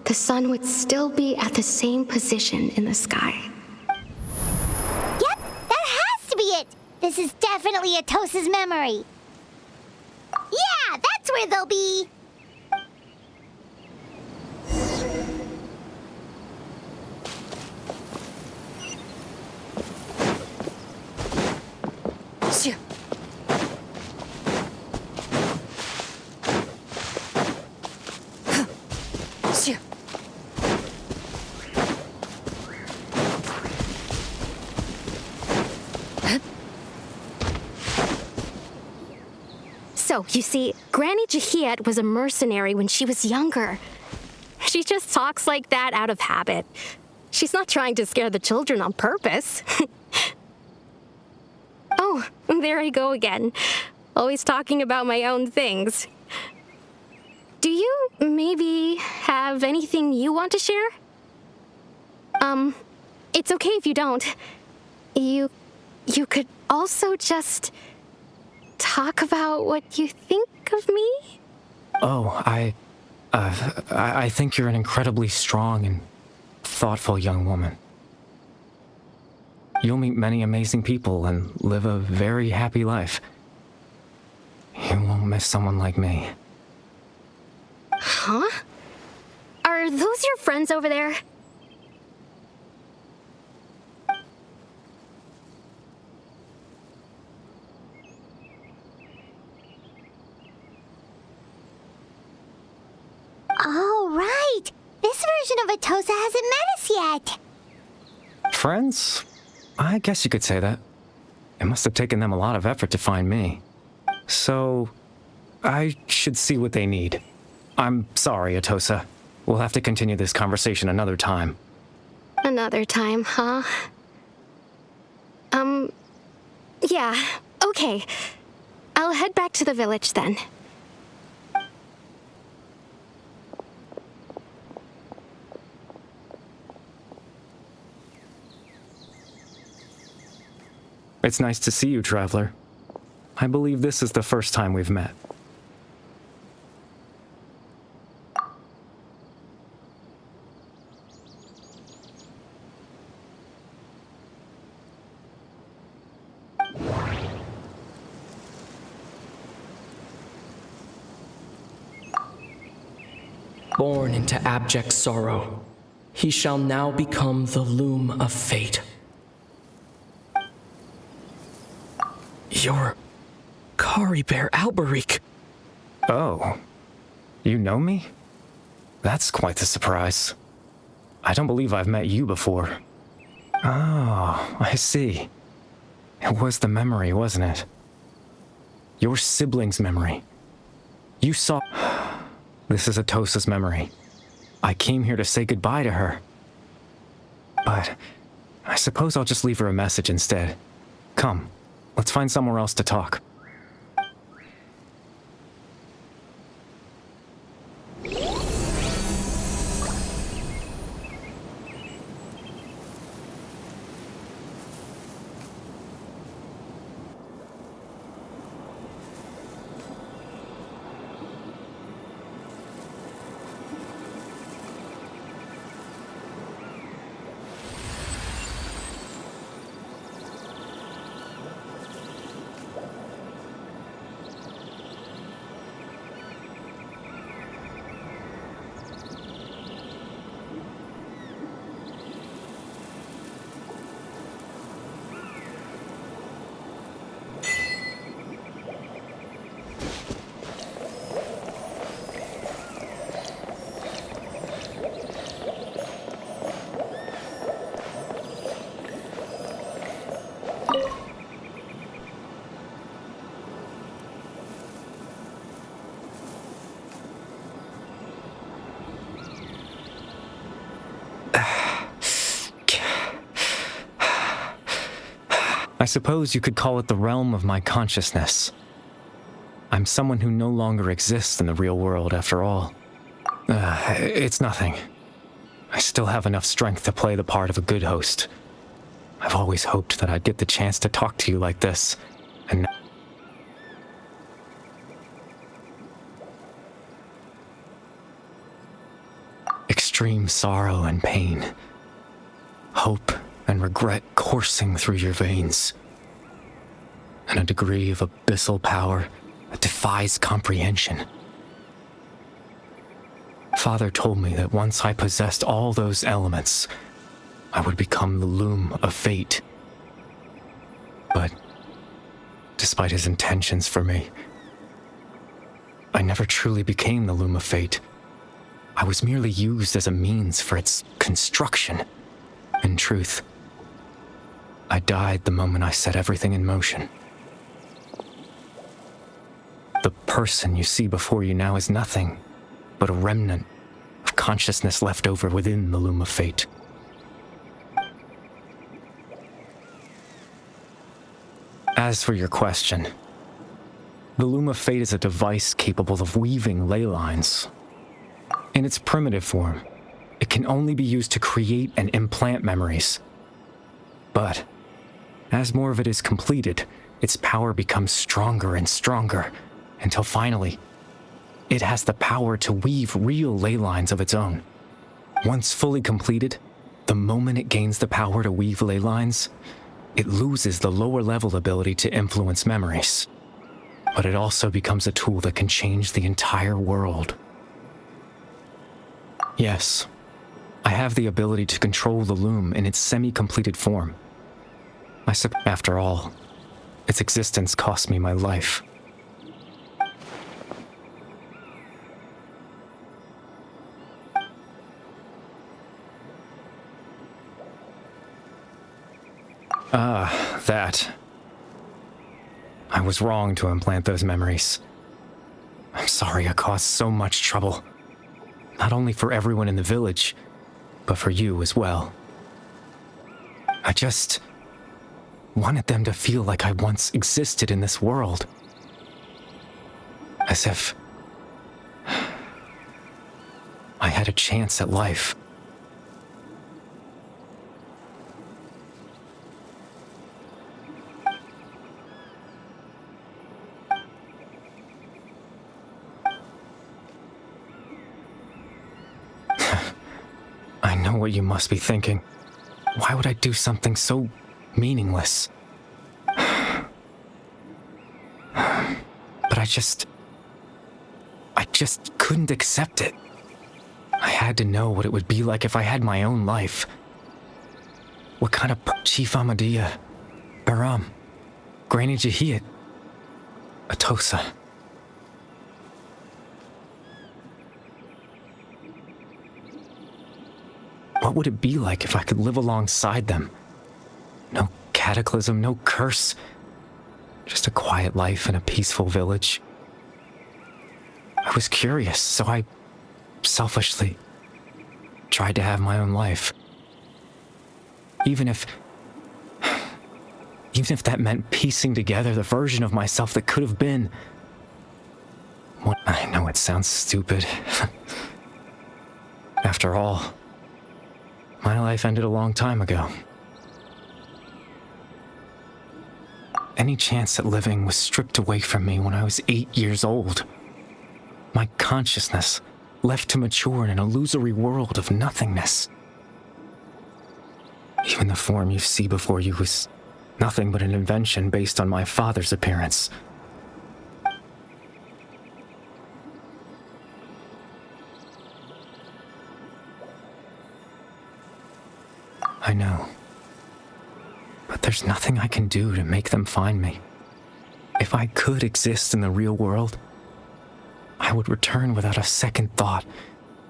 the sun would still be at the same position in the sky. Yep, that has to be it! This is definitely Atosa's memory. Yeah, that's where they'll be! So, you see, Granny Jahiet was a mercenary when she was younger. She just talks like that out of habit. She's not trying to scare the children on purpose. Oh, there I go again. Always talking about my own things. Do you maybe have anything you want to share? It's okay if you don't. You could also just talk about what you think of me? Oh, I think you're an incredibly strong and thoughtful young woman. You'll meet many amazing people and live a very happy life. You won't miss someone like me. Huh? Are those your friends over there? Oh, right! This version of Atosa hasn't met us yet! Friends? I guess you could say that. It must have taken them a lot of effort to find me. So, I should see what they need. I'm sorry, Atosa. We'll have to continue this conversation another time. Another time, huh? Yeah, okay. I'll head back to the village then. It's nice to see you, Traveler. I believe this is the first time we've met. Born into abject sorrow, he shall now become the loom of fate. You're Cariberto Alberic. Oh, you know me? That's quite the surprise. I don't believe I've met you before. Oh, I see. It was the memory, wasn't it? Your sibling's memory. You saw... This is Atosa's memory. I came here to say goodbye to her. But I suppose I'll just leave her a message instead. Come, let's find somewhere else to talk. I suppose you could call it the realm of my consciousness. I'm someone who no longer exists in the real world, after all. It's nothing. I still have enough strength to play the part of a good host. I've always hoped that I'd get the chance to talk to you like this, and extreme sorrow and pain, hope and regret coursing through your veins, and a degree of abyssal power that defies comprehension. Father told me that once I possessed all those elements, I would become the loom of fate. But despite his intentions for me, I never truly became the loom of fate. I was merely used as a means for its construction. In truth, I died the moment I set everything in motion. The person you see before you now is nothing but a remnant of consciousness left over within the loom of fate. As for your question, the loom of fate is a device capable of weaving ley lines. In its primitive form, it can only be used to create and implant memories. But as more of it is completed, its power becomes stronger and stronger, until finally, it has the power to weave real ley lines of its own. Once fully completed, the moment it gains the power to weave ley lines, it loses the lower level ability to influence memories. But it also becomes a tool that can change the entire world. Yes, I have the ability to control the loom in its semi-completed form. After all, its existence cost me my life. That. I was wrong to implant those memories. I'm sorry I caused so much trouble. Not only for everyone in the village, but for you as well. I just wanted them to feel like I once existed in this world. As if I had a chance at life. I know what you must be thinking. Why would I do something so meaningless? But I just couldn't accept it. I had to know what it would be like if I had my own life. What kind of Chief Amadia, Baram, Granny Jahiyat, Atosa. What would it be like if I could live alongside them? No cataclysm, no curse. Just a quiet life in a peaceful village. I was curious, so I selfishly tried to have my own life. Even if that meant piecing together the version of myself that could have been. I know it sounds stupid. After all, my life ended a long time ago. Any chance at living was stripped away from me when I was 8 years old. My consciousness left to mature in an illusory world of nothingness. Even the form you see before you was nothing but an invention based on my father's appearance. I know. But there's nothing I can do to make them find me. If I could exist in the real world, I would return without a second thought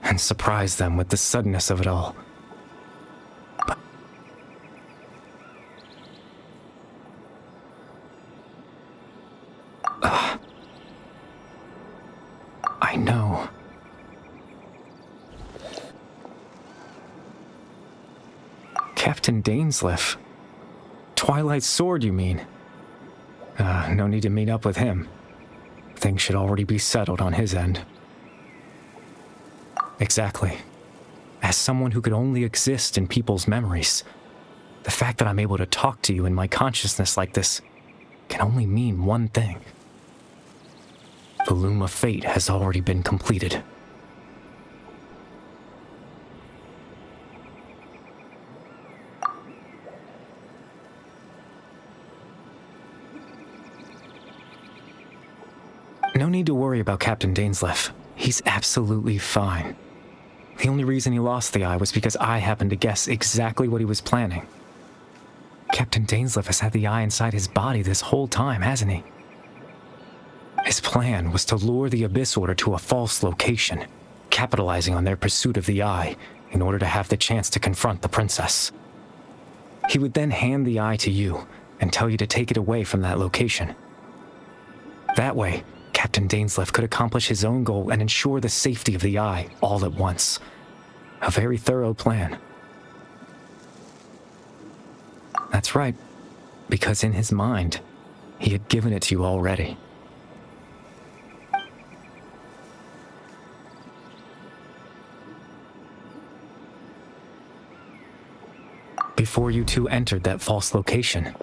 and surprise them with the suddenness of it all. But I know. Captain Dainsleif Twilight's sword, you mean? No need to meet up with him. Things should already be settled on his end. Exactly. As someone who could only exist in people's memories, the fact that I'm able to talk to you in my consciousness like this can only mean one thing. The Loom of Fate has already been completed. No need to worry about Captain Dainsleif. He's absolutely fine. The only reason he lost the eye was because I happened to guess exactly what he was planning. Captain Dainsleif has had the eye inside his body this whole time, hasn't he? His plan was to lure the Abyss Order to a false location, capitalizing on their pursuit of the eye in order to have the chance to confront the princess. He would then hand the eye to you and tell you to take it away from that location. That way, Captain Dainsleif could accomplish his own goal and ensure the safety of the eye all at once. A very thorough plan. That's right, because in his mind, he had given it to you already. Before you two entered that false location.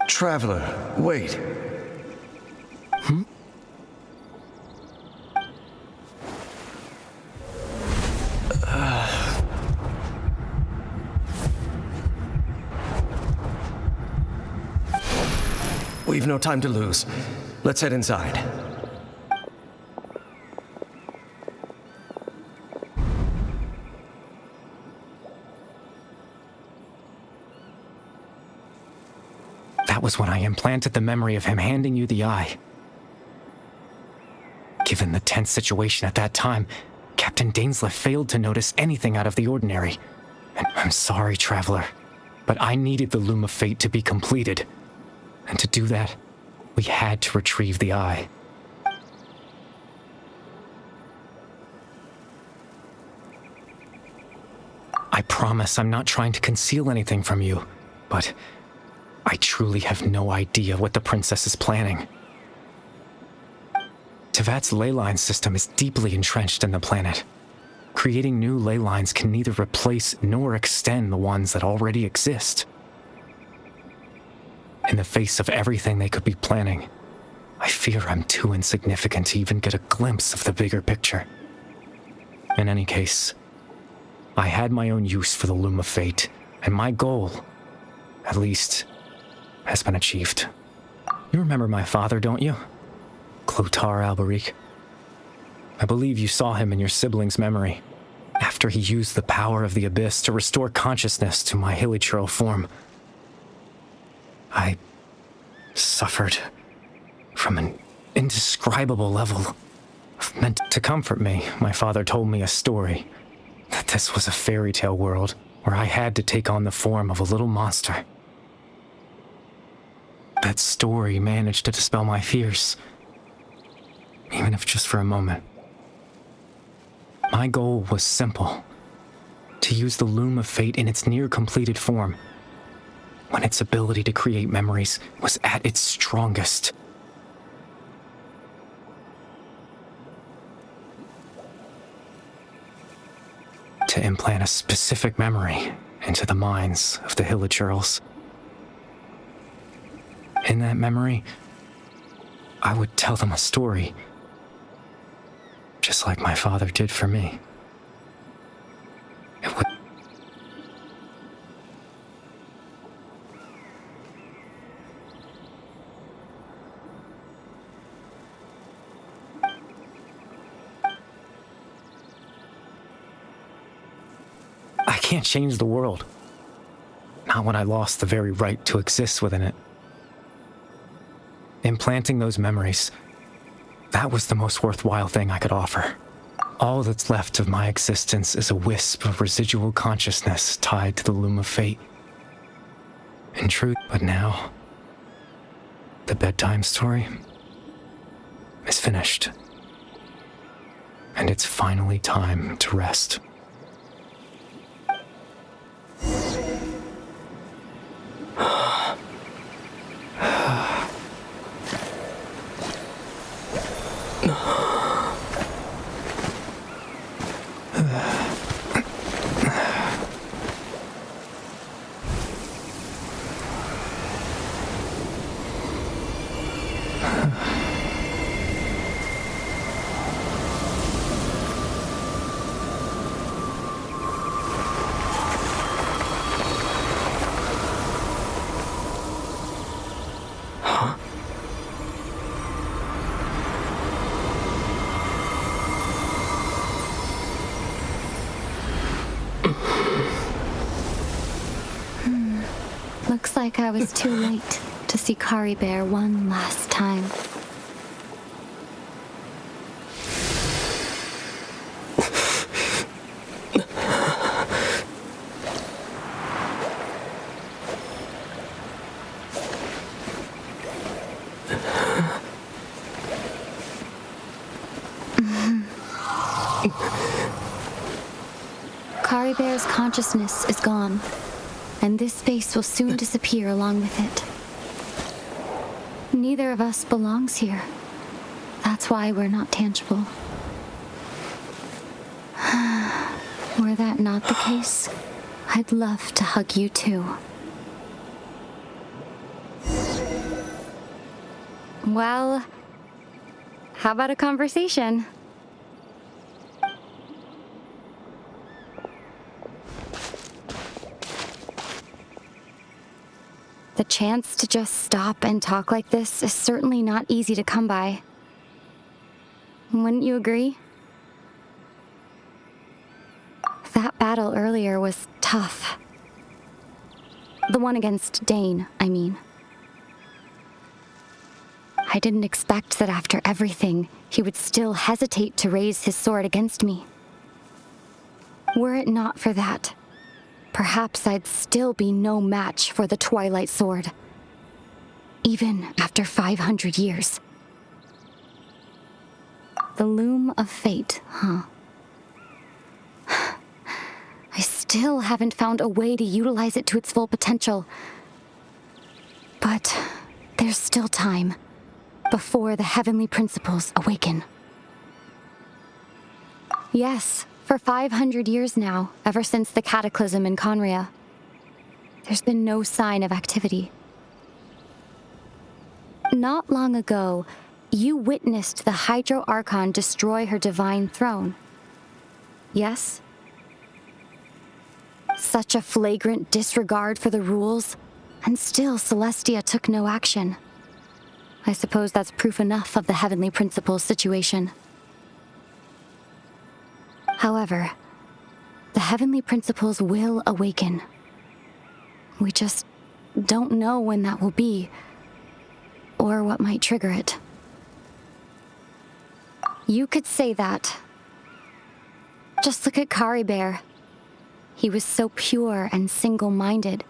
Traveler, wait. We've no time to lose. Let's head inside. That was when I implanted the memory of him handing you the eye. Given the tense situation at that time, Captain Dainsleif failed to notice anything out of the ordinary. And I'm sorry, Traveler, but I needed the Loom of Fate to be completed. And to do that, we had to retrieve the eye. I promise I'm not trying to conceal anything from you, but I truly have no idea what the princess is planning. Tevat's ley line system is deeply entrenched in the planet. Creating new ley lines can neither replace nor extend the ones that already exist. In the face of everything they could be planning, I fear I'm too insignificant to even get a glimpse of the bigger picture. In any case, I had my own use for the Loom of Fate, and my goal, at least, has been achieved. You remember my father, don't you? Clotar Alberic. I believe you saw him in your sibling's memory, after he used the power of the Abyss to restore consciousness to my hilichurl form. I suffered from an indescribable level of meant to comfort me. My father told me a story, that this was a fairy tale world where I had to take on the form of a little monster. That story managed to dispel my fears, even if just for a moment. My goal was simple, to use the Loom of Fate in its near-completed form, when its ability to create memories was at its strongest. To implant a specific memory into the minds of the hilichurls. In that memory, I would tell them a story, just like my father did for me. It would... I can't change the world. Not when I lost the very right to exist within it. Implanting those memories, that was the most worthwhile thing I could offer. All that's left of my existence is a wisp of residual consciousness tied to the Loom of Fate. In truth, but now, the bedtime story is finished. And it's finally time to rest. Looks like I was too late to see Cariberto one last time. Cariberto's consciousness is gone, and this space will soon disappear along with it. Neither of us belongs here. That's why we're not tangible. Were that not the case, I'd love to hug you too. Well, how about a conversation? The chance to just stop and talk like this is certainly not easy to come by. Wouldn't you agree? That battle earlier was tough. The one against Dane, I mean. I didn't expect that after everything, he would still hesitate to raise his sword against me. Were it not for that, perhaps I'd still be no match for the Twilight Sword. Even after 500 years. The loom of fate, huh? I still haven't found a way to utilize it to its full potential. But there's still time before the heavenly principles awaken. Yes. For 500 years now, ever since the cataclysm in Conria, there's been no sign of activity. Not long ago, you witnessed the Hydro Archon destroy her divine throne. Yes? Such a flagrant disregard for the rules, and still Celestia took no action. I suppose that's proof enough of the Heavenly Principles situation. However, the Heavenly Principles will awaken. We just don't know when that will be, or what might trigger it. You could say that. Just look at Cariberto. He was so pure and single-minded.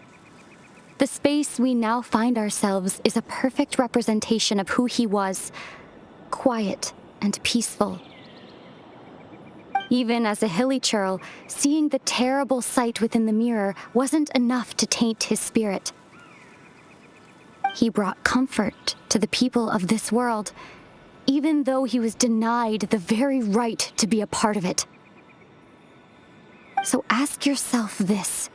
The space we now find ourselves is a perfect representation of who he was, quiet and peaceful. Even as a hilly churl, seeing the terrible sight within the mirror wasn't enough to taint his spirit. He brought comfort to the people of this world, even though he was denied the very right to be a part of it. So ask yourself this.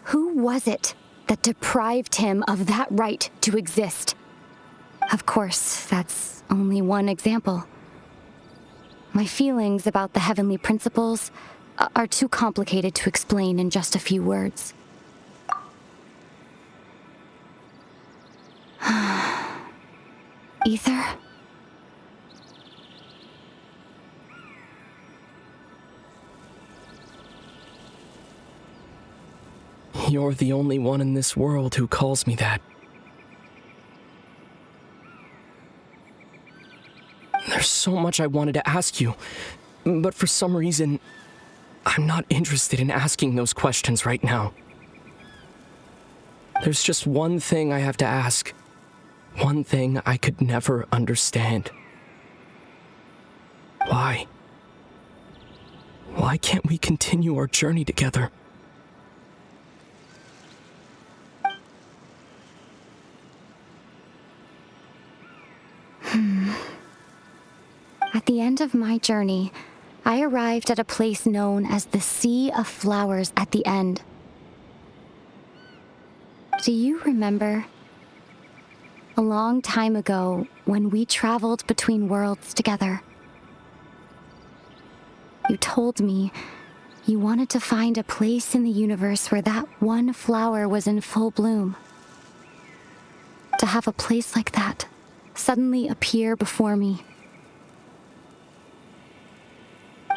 Who was it that deprived him of that right to exist? Of course, that's only one example. My feelings about the Heavenly Principles are too complicated to explain in just a few words. Éter? You're the only one in this world who calls me that. There's so much I wanted to ask you, but for some reason, I'm not interested in asking those questions right now. There's just one thing I have to ask. One thing I could never understand. Why? Why can't we continue our journey together? At the end of my journey, I arrived at a place known as the Sea of Flowers at the end. Do you remember? A long time ago, when we traveled between worlds together. You told me you wanted to find a place in the universe where that one flower was in full bloom. To have a place like that suddenly appear before me.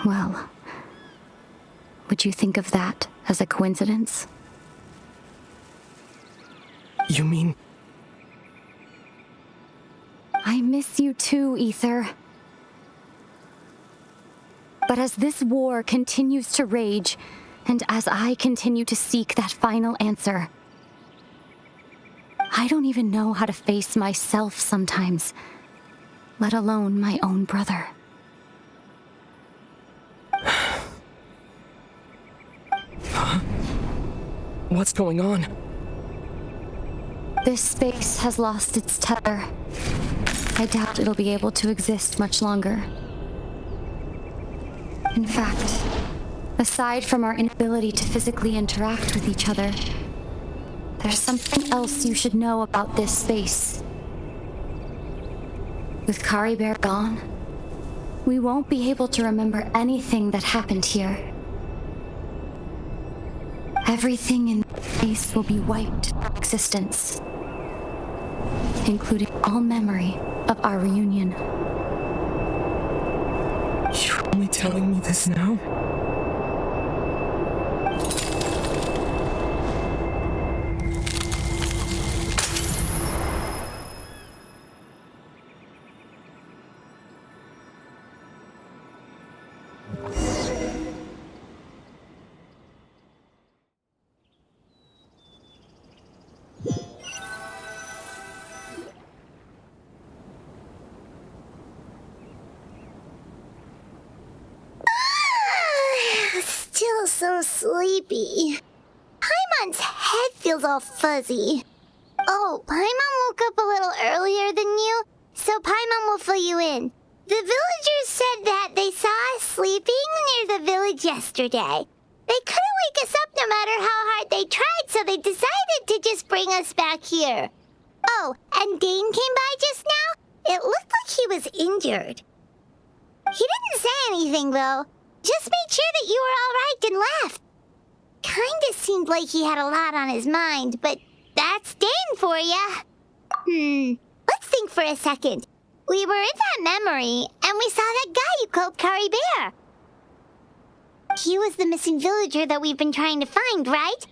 Well, would you think of that as a coincidence? You mean... I miss you too, Éter. But as this war continues to rage, and as I continue to seek that final answer, I don't even know how to face myself sometimes, let alone my own brother. What's going on? This space has lost its tether. I doubt it'll be able to exist much longer. In fact, aside from our inability to physically interact with each other, there's something else you should know about this space. With Cariberto gone, we won't be able to remember anything that happened here. Everything in this space will be wiped from existence, including all memory of our reunion. You're only telling me this now? Still so sleepy. Paimon's head feels all fuzzy. Oh, Paimon woke up a little earlier than you, so Paimon will fill you in. The villagers said that they saw us sleeping near the village yesterday. They couldn't wake us up no matter how hard they tried, so they decided to just bring us back here. Oh, and Dane came by just now? It looked like he was injured. He didn't say anything, though. Just made sure that you were all right and left. Kinda seemed like he had a lot on his mind, but that's Dane for ya. Let's think for a second. We were in that memory, and we saw that guy you called Cariberto. He was the missing villager that we've been trying to find, right?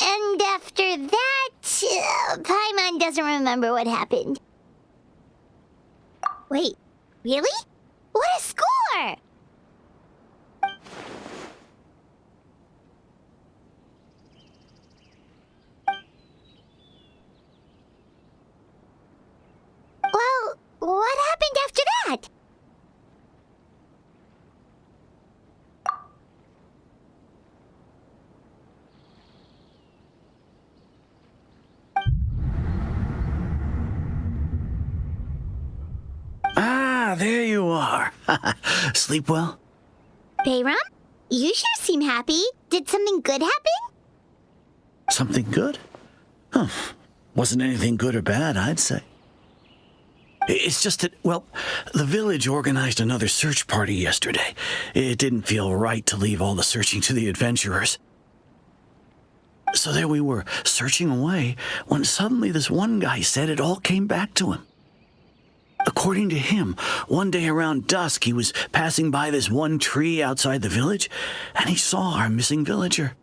And after that, Paimon doesn't remember what happened. Wait, really? What a score! Well, what happened after that? Ah, there you are. Sleep well? Bayram, you sure seem happy. Did something good happen? Something good? Huh. Wasn't anything good or bad, I'd say. It's just that, well, the village organized another search party yesterday. It didn't feel right to leave all the searching to the adventurers. So there we were, searching away, when suddenly this one guy said it all came back to him. According to him, one day around dusk, he was passing by this one tree outside the village, and he saw our missing villager.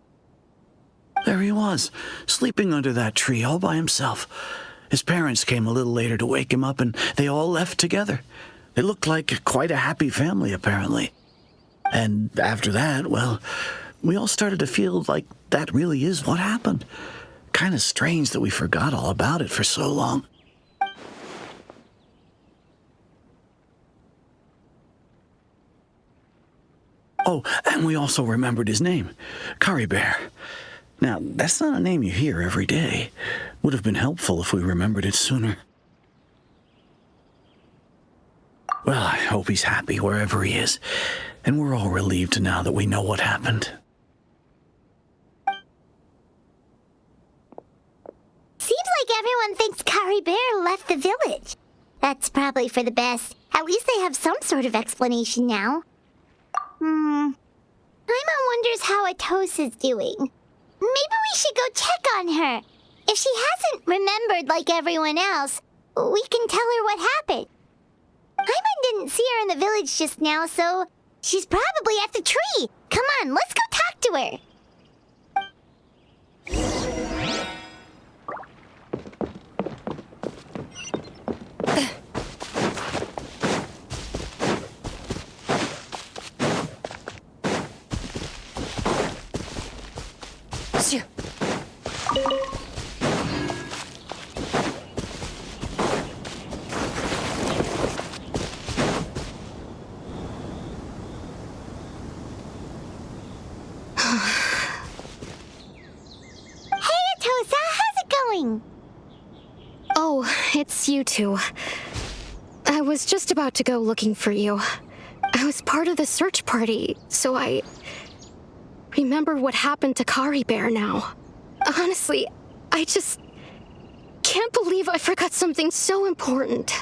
There he was, sleeping under that tree all by himself. His parents came a little later to wake him up, and they all left together. They looked like quite a happy family, apparently. And after that, well, we all started to feel like that really is what happened. Kind of strange that we forgot all about it for so long. Oh, and we also remembered his name, Cariberto. Now, that's not a name you hear every day. Would have been helpful if we remembered it sooner. Well, I hope he's happy wherever he is. And we're all relieved now that we know what happened. Seems like everyone thinks Cariberto left the village. That's probably for the best. At least they have some sort of explanation now. Paimon wonders how Atosa's doing. Maybe we should go check on her. If she hasn't remembered like everyone else, we can tell her what happened. Paimon didn't see her in the village just now, so she's probably at the tree. Come on, let's go talk to her. Oh, it's you two. I was just about to go looking for you. I was part of the search party, so I remember what happened to Cariberto now. Honestly, I just can't believe I forgot something so important.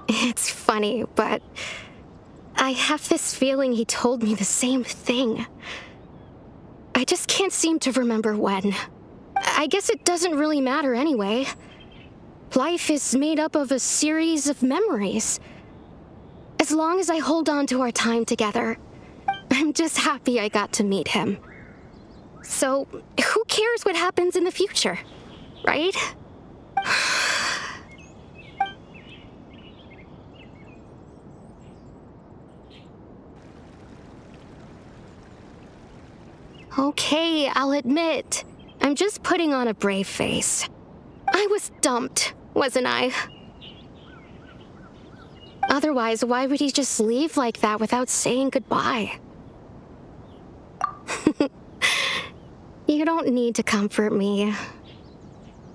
It's funny, but I have this feeling he told me the same thing. I just can't seem to remember when. I guess it doesn't really matter anyway. Life is made up of a series of memories. As long as I hold on to our time together, I'm just happy I got to meet him. So, who cares what happens in the future, right? Okay, I'll admit, I'm just putting on a brave face. I was dumped, wasn't I? Otherwise, why would he just leave like that without saying goodbye? You don't need to comfort me.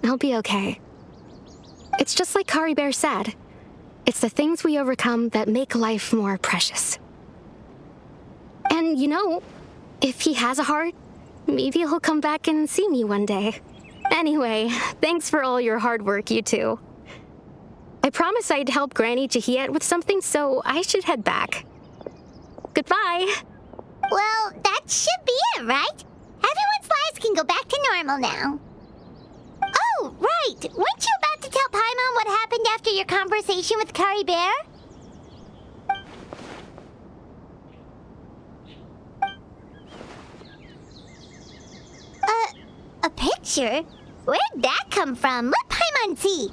I'll be okay. It's just like Cariberto said. It's the things we overcome that make life more precious. And you know, if he has a heart, maybe he'll come back and see me one day. Anyway, thanks for all your hard work, you two. I promised I'd help Granny Jahiet with something, so I should head back. Goodbye. Well, that should be it, right? Everyone's lives can go back to normal now. Oh, right! Weren't you about to tell Paimon what happened after your conversation with Cariberto? A picture? Where'd that come from? Let Paimon see.